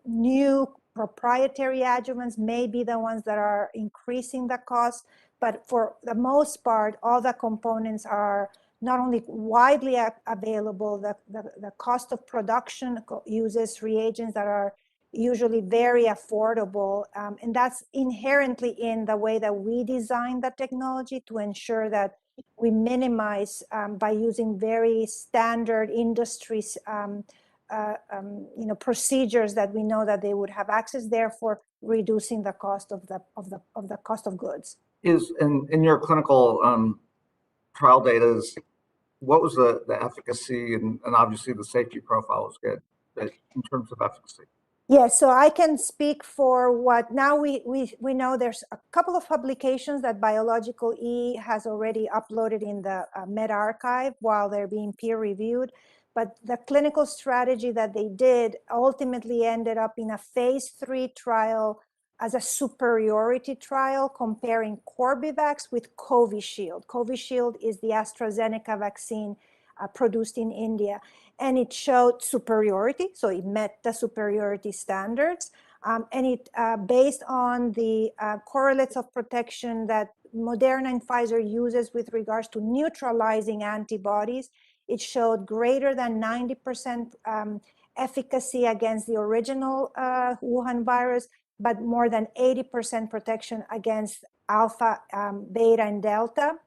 new proprietary adjuvants, may be the ones that are increasing the cost. But for the most part, all the components are not only widely available, the cost of production uses reagents that are usually very affordable. And that's inherently in the way that we design the technology to ensure that we minimize by using very standard industries procedures that we know that they would have access, therefore reducing the cost of the cost of goods. Is in your clinical trial data, what was the efficacy and obviously the safety profile was good in terms of efficacy? Yes, so I can speak for what now we know. There's a couple of publications that Biological E has already uploaded in the medRxiv while they're being peer reviewed. But the clinical strategy that they did ultimately ended up in a phase 3 trial as a superiority trial comparing Corbevax with Covishield. Covishield is the AstraZeneca vaccine produced in India, and it showed superiority, so it met the superiority standards, and it based on the correlates of protection that Moderna and Pfizer uses with regards to neutralizing antibodies. It showed greater than 90% efficacy against the original Wuhan virus, but more than 80% protection against alpha, beta, and delta.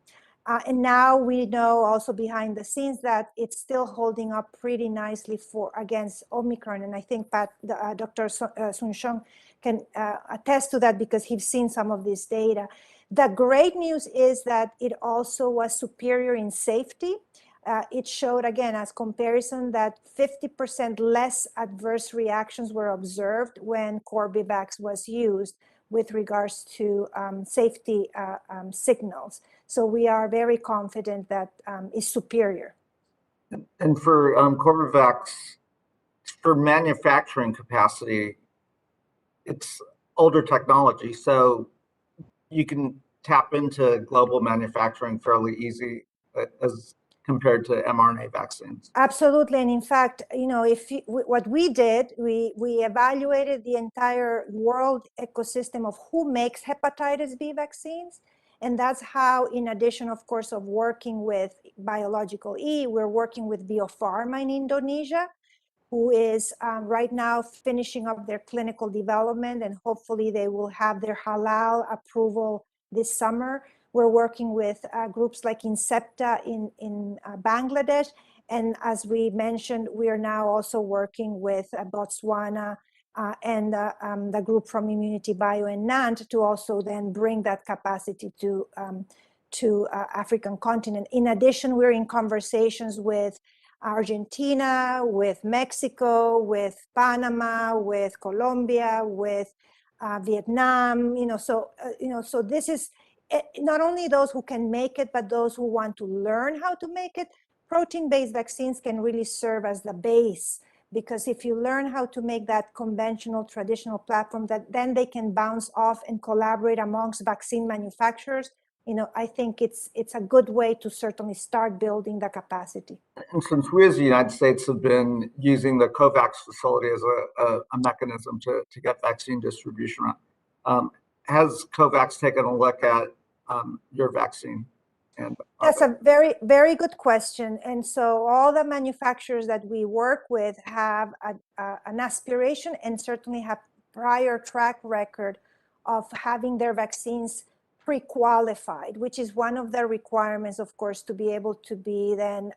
And now we know also behind the scenes that it's still holding up pretty nicely against Omicron. And I think Dr. Soon-Shiong can attest to that because he's seen some of this data. The great news is that it also was superior in safety. It showed, again, as comparison, that 50% less adverse reactions were observed when Corbevax was used with regards to safety signals. So we are very confident that is superior. And for Corbevax, for manufacturing capacity, it's older technology, so you can tap into global manufacturing fairly easy as compared to mRNA vaccines. Absolutely, and in fact, you know, what we did, we evaluated the entire world ecosystem of who makes hepatitis B vaccines, and that's how, in addition, of course, of working with Biological E, we're working with Bio Farma in Indonesia, who is right now finishing up their clinical development, and hopefully they will have their halal approval this summer. We're working with groups like Incepta in Bangladesh. And as we mentioned, we are now also working with Botswana and the group from Immunity Bio and NANT to also then bring that capacity to African continent. In addition, we're in conversations with Argentina, with Mexico, with Panama, with Colombia, with Vietnam, so this is not only those who can make it, but those who want to learn how to make it. Protein-based vaccines can really serve as the base, because if you learn how to make that conventional, traditional platform, that then they can bounce off and collaborate amongst vaccine manufacturers. I think it's a good way to certainly start building the capacity. And since we as the United States have been using the COVAX facility as a mechanism to get vaccine distribution, has COVAX taken a look at your vaccine? And that's a very, very good question. And so all the manufacturers that we work with have an aspiration and certainly have prior track record of having their vaccines pre-qualified, which is one of the requirements, of course, to be able to be then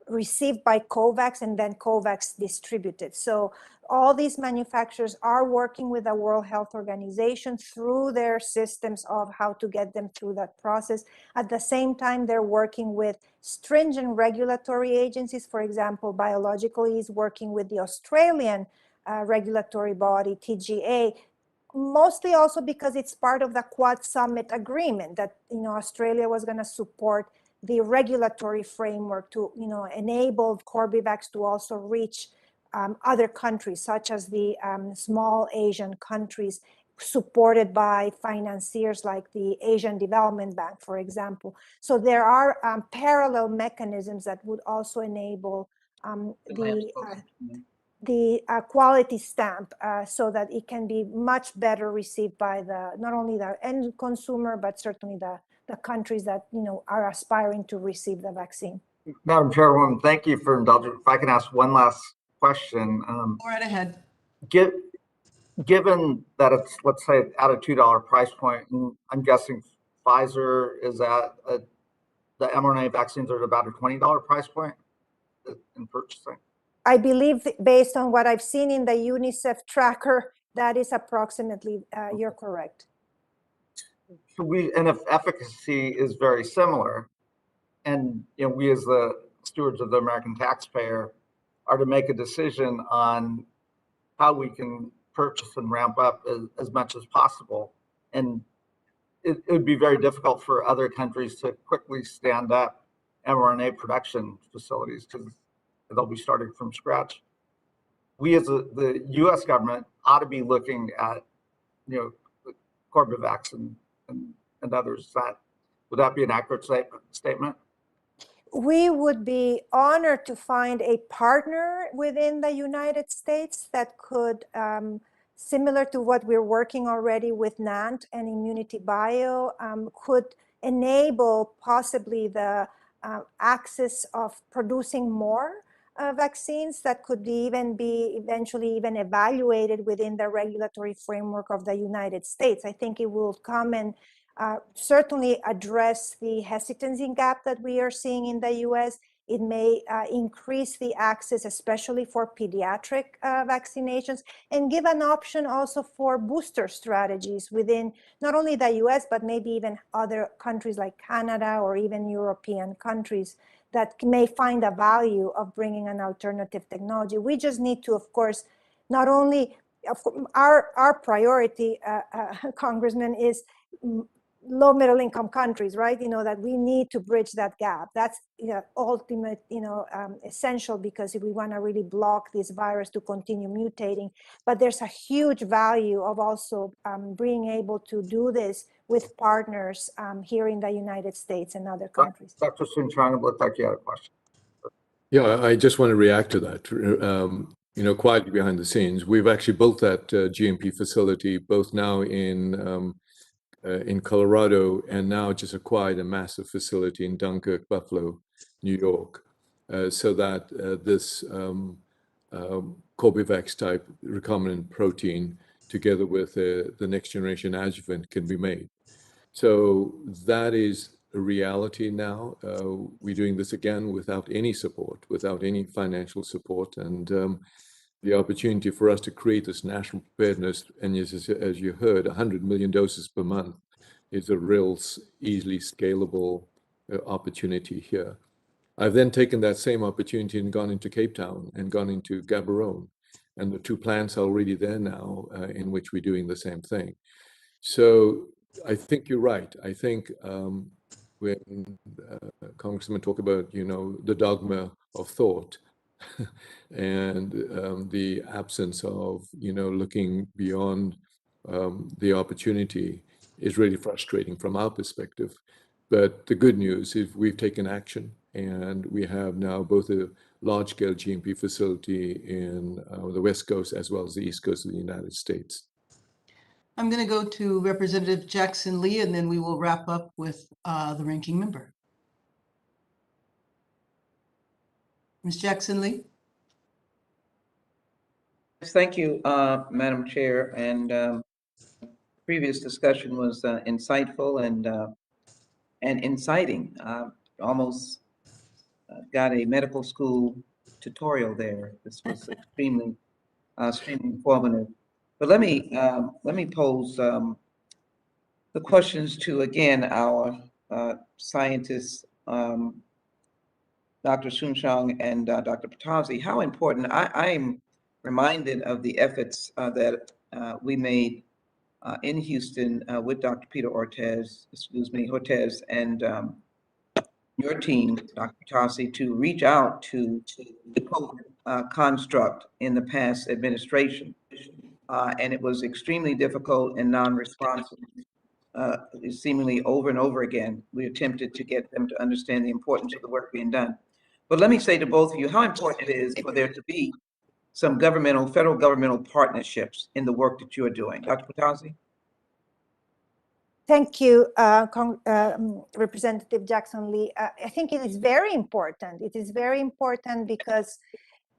received by COVAX and then COVAX distributed. So all these manufacturers are working with the World Health Organization through their systems of how to get them through that process. At the same time, they're working with stringent regulatory agencies. For example, Biological E is working with the Australian regulatory body, TGA, mostly also because it's part of the Quad Summit agreement that Australia was going to support the regulatory framework to enable Corbevax to also reach other countries, such as the small Asian countries, supported by financiers like the Asian Development Bank, for example. So there are parallel mechanisms that would also enable the quality stamp so that it can be much better received by not only the end consumer, but certainly the countries that are aspiring to receive the vaccine. Madam Chairwoman, thank you for indulging. If I can ask one last question. Go right ahead. Given that it's, let's say, at a $2 price point, and I'm guessing Pfizer is at the mRNA vaccines are at about a $20 price point in purchasing. I believe, based on what I've seen in the UNICEF tracker, that is approximately, you're correct. So and if efficacy is very similar, and we as the stewards of the American taxpayer are to make a decision on how we can purchase and ramp up as much as possible, and it would be very difficult for other countries to quickly stand up mRNA production facilities because they'll be starting from scratch. We as the U.S. government ought to be looking at, Corbevax and others. Would that be an accurate statement? We would be honored to find a partner within the United States that could, similar to what we're working already with NANT and Immunity Bio, could enable possibly the access of producing more vaccines that could even be eventually even evaluated within the regulatory framework of the United States. I think it will come and certainly address the hesitancy gap that we are seeing in the US. It may increase the access, especially for pediatric vaccinations, and give an option also for booster strategies within not only the US, but maybe even other countries like Canada or even European countries that may find a value of bringing an alternative technology. We just need to, of course, not only, our priority, Congressman, is low middle income countries, right? That we need to bridge that gap. That's ultimate, essential, because if we want to really block this virus to continue mutating. But there's a huge value of also being able to do this with partners here in the United States and other countries. Dr. Soon-Shiong, it looked like you had a question. Yeah, I just want to react to that. Quietly behind the scenes, we've actually built that GMP facility both now in Colorado, and now just acquired a massive facility in Dunkirk, Buffalo, New York, so that this Corbivax type recombinant protein, together with the next generation adjuvant, can be made. So that is a reality now. We're doing this again without any support, without any financial support, and the opportunity for us to create this national preparedness, and as you heard, 100 million doses per month is a real easily scalable opportunity here. I've then taken that same opportunity and gone into Cape Town and gone into Gaborone, and the two plants are already there now in which we're doing the same thing. So I think you're right. I think when Congressman talk about, the dogma of thought, and the absence of, looking beyond the opportunity is really frustrating from our perspective. But the good news is we've taken action, and we have now both a large-scale GMP facility in the West Coast as well as the East Coast of the United States. I'm going to go to Representative Jackson Lee, and then we will wrap up with the ranking member. Ms. Jackson Lee. Thank you, Madam Chair. And previous discussion was insightful and inciting. Almost got a medical school tutorial there. This was extremely informative. But let me pose the questions to, again, our scientists, Dr. Soon-Shiong and Dr. Bottazzi. How important, I'm reminded of the efforts that we made in Houston with Dr. Peter Hotez and your team, Dr. Bottazzi, to reach out to the COVID construct in the past administration. And it was extremely difficult and non-responsive. Seemingly over and over again, we attempted to get them to understand the importance of the work being done. But let me say to both of you how important it is for there to be some federal governmental partnerships in the work that you are doing. Dr. Bottazzi? Thank you, Representative Jackson Lee. I think it is very important. It is very important because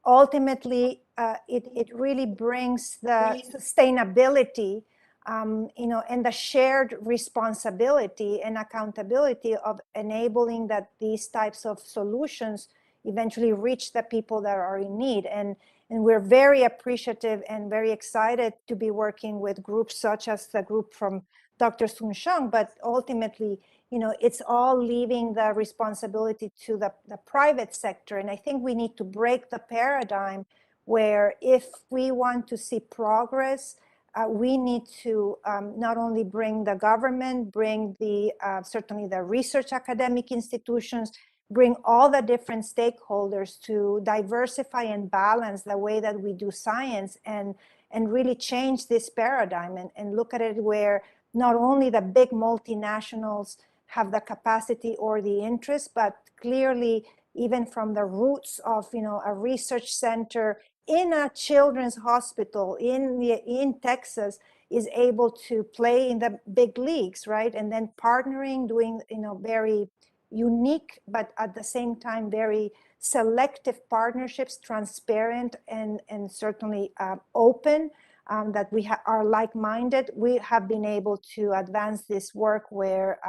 ultimately it really brings the sustainability, and the shared responsibility and accountability of enabling that these types of solutions eventually reach the people that are in need. And we're very appreciative and very excited to be working with groups such as the group from Dr. Soon-Shiong, but ultimately, it's all leaving the responsibility to the private sector. And I think we need to break the paradigm where if we want to see progress, we need to not only bring the government, bring certainly the research academic institutions, bring all the different stakeholders to diversify and balance the way that we do science and really change this paradigm and look at it where not only the big multinationals have the capacity or the interest, but clearly even from the roots of a research center in a children's hospital in Texas is able to play in the big leagues, right? And then partnering, doing very unique, but at the same time very selective partnerships, transparent and certainly open, that we are like-minded. We have been able to advance this work where,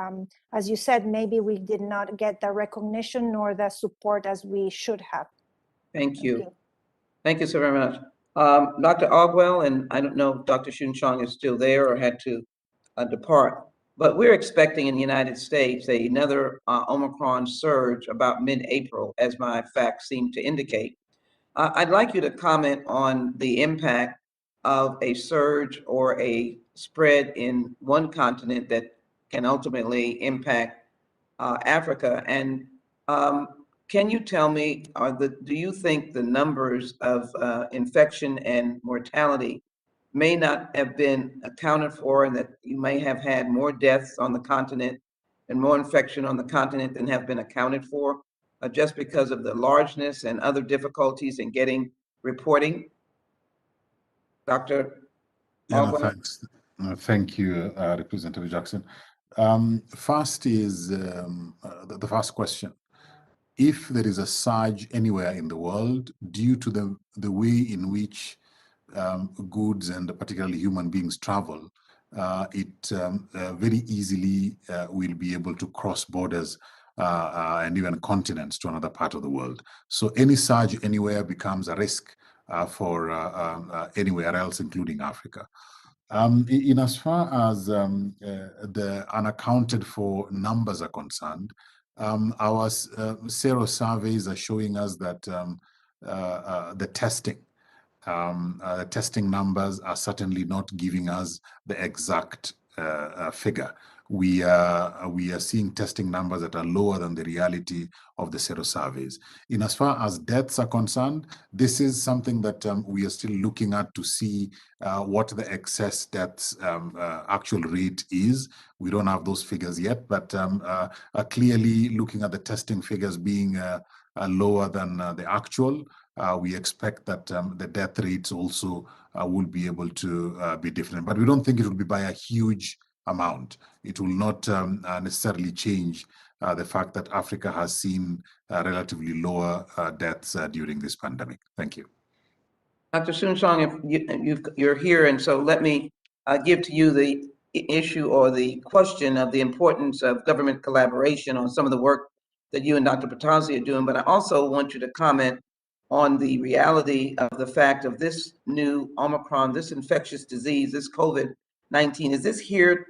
as you said, maybe we did not get the recognition nor the support as we should have. Thank you. Thank you so very much. Dr. Ogwell, and I don't know if Dr. Soon-Shiong is still there or had to depart. But we're expecting in the United States another Omicron surge about mid-April, as my facts seem to indicate. I'd like you to comment on the impact of a surge or a spread in one continent that can ultimately impact Africa. And can you tell me, do you think the numbers of infection and mortality may not have been accounted for, and that you may have had more deaths on the continent and more infection on the continent than have been accounted for, just because of the largeness and other difficulties in getting reporting? Dr. Yeah, no, Ogwell? thanks. Thank you, Representative Jackson. First is the first question. If there is a surge anywhere in the world due to the way in which goods and particularly human beings travel, it very easily will be able to cross borders and even continents to another part of the world. So any surge anywhere becomes a risk for anywhere else, including Africa. In as far as the unaccounted for numbers are concerned, our sero surveys are showing us that the testing numbers are certainly not giving us the exact figure. We are seeing testing numbers that are lower than the reality of the sero surveys. In as far as deaths are concerned, this is something that we are still looking at to see what the excess deaths actual rate is. We don't have those figures yet, but clearly looking at the testing figures being lower than the actual, we expect that the death rates also will be able to be different. But we don't think it will be by a huge amount. It will not necessarily change the fact that Africa has seen relatively lower deaths during this pandemic. Thank you. Dr. Soon-Shiong, if you're here, and so let me give to you the issue or the question of the importance of government collaboration on some of the work that you and Dr. Bottazzi are doing, but I also want you to comment on the reality of the fact of this new Omicron, this infectious disease, this COVID-19. Is this here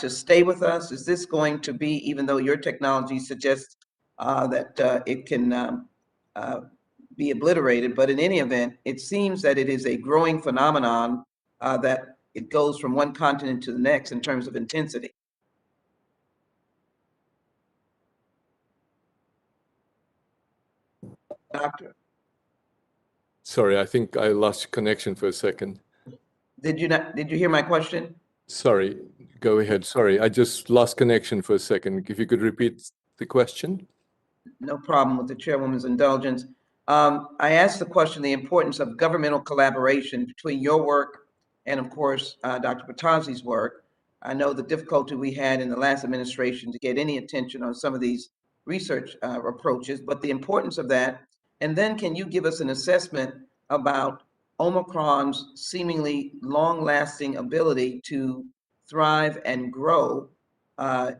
to stay with us? Is this going to be, even though your technology suggests that it can be obliterated, but in any event, it seems that it is a growing phenomenon that it goes from one continent to the next in terms of intensity. Doctor? Sorry, I think I lost connection for a second. Did you hear my question? Sorry, go ahead. Sorry, I just lost connection for a second. If you could repeat the question. No problem, with the chairwoman's indulgence. I asked the question, the importance of governmental collaboration between your work and, of course, Dr. Bottazzi's work. I know the difficulty we had in the last administration to get any attention on some of these research approaches, but the importance of that. And then can you give us an assessment about Omicron's seemingly long-lasting ability to thrive and grow?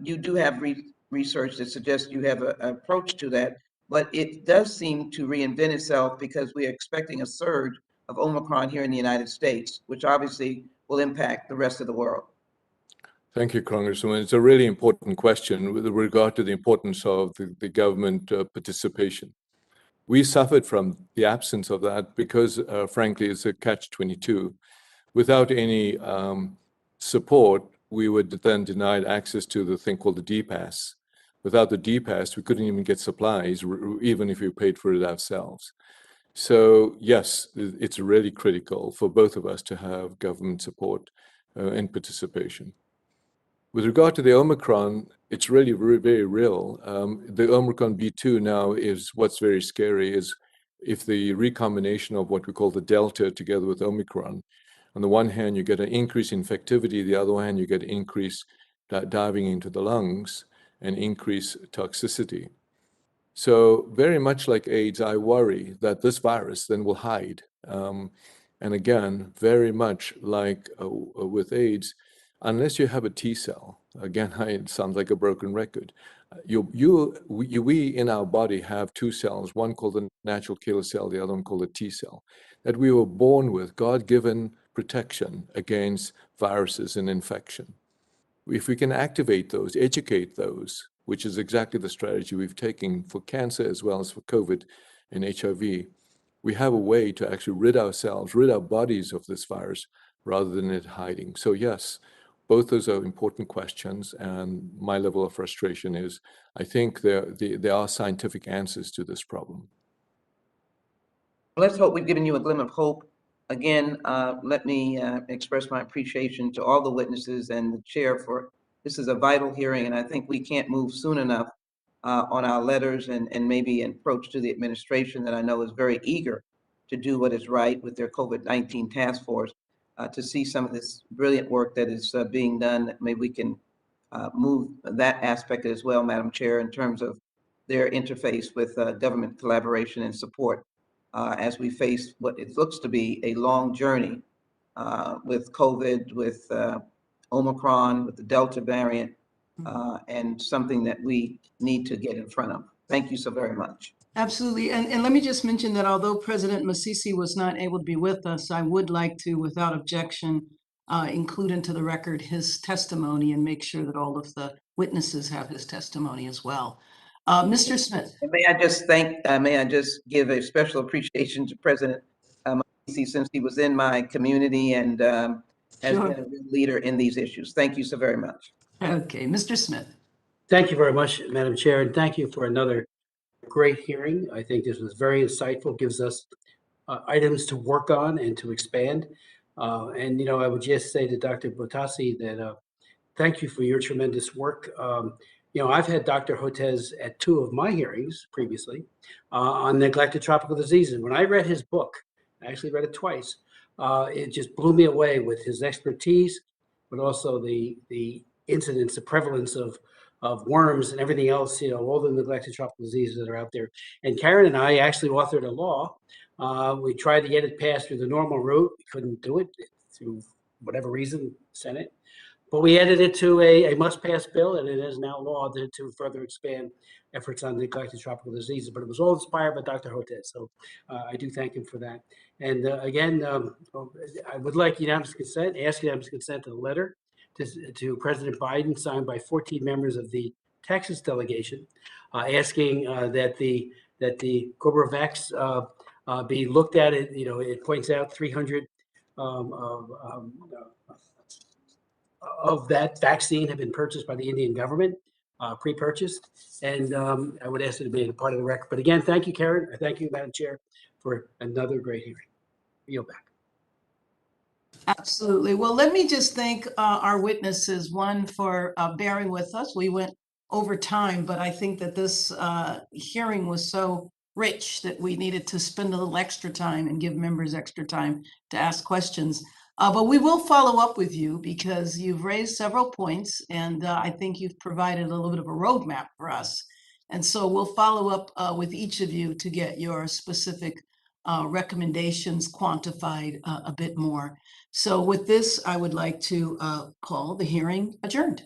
You do have research that suggests you have an approach to that, but it does seem to reinvent itself because we are expecting a surge of Omicron here in the United States, which obviously will impact the rest of the world. Thank you, Congresswoman. It's a really important question with regard to the importance of the government participation. We suffered from the absence of that because, frankly, it's a catch-22. Without any support, we were then denied access to the thing called the D-Pass. Without the D-Pass, we couldn't even get supplies, even if we paid for it ourselves. So yes, it's really critical for both of us to have government support and participation. With regard to the Omicron, it's really very real. The Omicron B2 now is what's very scary is if the recombination of what we call the Delta together with Omicron, on the one hand, you get an increase in infectivity, the other hand, you get increase diving into the lungs and increase toxicity. So very much like AIDS, I worry that this virus then will hide. And again, very much like with AIDS, unless you have a T cell, again, it sounds like a broken record. We in our body have two cells, one called the natural killer cell, the other one called a T cell, that we were born with, God-given protection against viruses and infection. if we can activate those, educate those, which is exactly the strategy we've taken for cancer as well as for COVID and HIV, we have a way to actually rid our bodies of this virus rather than it hiding. So yes, both those are important questions, and my level of frustration is I think there are scientific answers to this problem. Let's hope we've given you a glimmer of hope. Again, let me express my appreciation to all the witnesses and the chair for, this is a vital hearing, and I think we can't move soon enough on our letters and maybe an approach to the administration that I know is very eager to do what is right with their COVID-19 task force, to see some of this brilliant work that is being done. Maybe we can move that aspect as well, Madam Chair, in terms of their interface with government collaboration and support as we face what it looks to be a long journey with COVID, with Omicron, with the Delta variant, and something that we need to get in front of. Thank you so very much. Absolutely. And let me just mention that although President Masisi was not able to be with us, I would like to, without objection, include into the record his testimony and make sure that all of the witnesses have his testimony as well. Mr. Smith. And may I just give a special appreciation to President Masisi, since he was in my community and has Sure. been a real leader in these issues. Thank you so very much. Okay, Mr. Smith. Thank you very much, Madam Chair, and thank you for another great hearing. I think this was very insightful, gives us items to work on and to expand. And, you know, I would just say to Dr. Bottazzi that thank you for your tremendous work. You know, I've had Dr. Hotez at 2 of my hearings previously on neglected tropical diseases. When I read his book, I actually read it twice, it just blew me away with his expertise, but also the incidence, the prevalence of worms and everything else, you know, all the neglected tropical diseases that are out there. And Karen and I actually authored a law. We tried to get it passed through the normal route. We couldn't do it through whatever reason, Senate. But we added it to a must-pass bill, and it is now law to further expand efforts on neglected tropical diseases. But it was all inspired by Dr. Hotez, so I do thank him for that. And again, I would like unanimous consent, ask unanimous consent to the letter to President Biden, signed by 14 members of the Texas delegation, asking that the CobraVax be looked at. It, you know, it points out 300 of that vaccine have been purchased by the Indian government, pre-purchased, and I would ask it to be a part of the record. But again, thank you, Karen. Thank you, Madam Chair, for another great hearing. Yield back. Absolutely. Well, let me just thank our witnesses, one for bearing with us. We went over time, but I think that this hearing was so rich that we needed to spend a little extra time and give members extra time to ask questions. But we will follow up with you because you've raised several points, and I think you've provided a little bit of a roadmap for us. And so we'll follow up with each of you to get your specific recommendations quantified a bit more. So with this, I would like to call the hearing adjourned.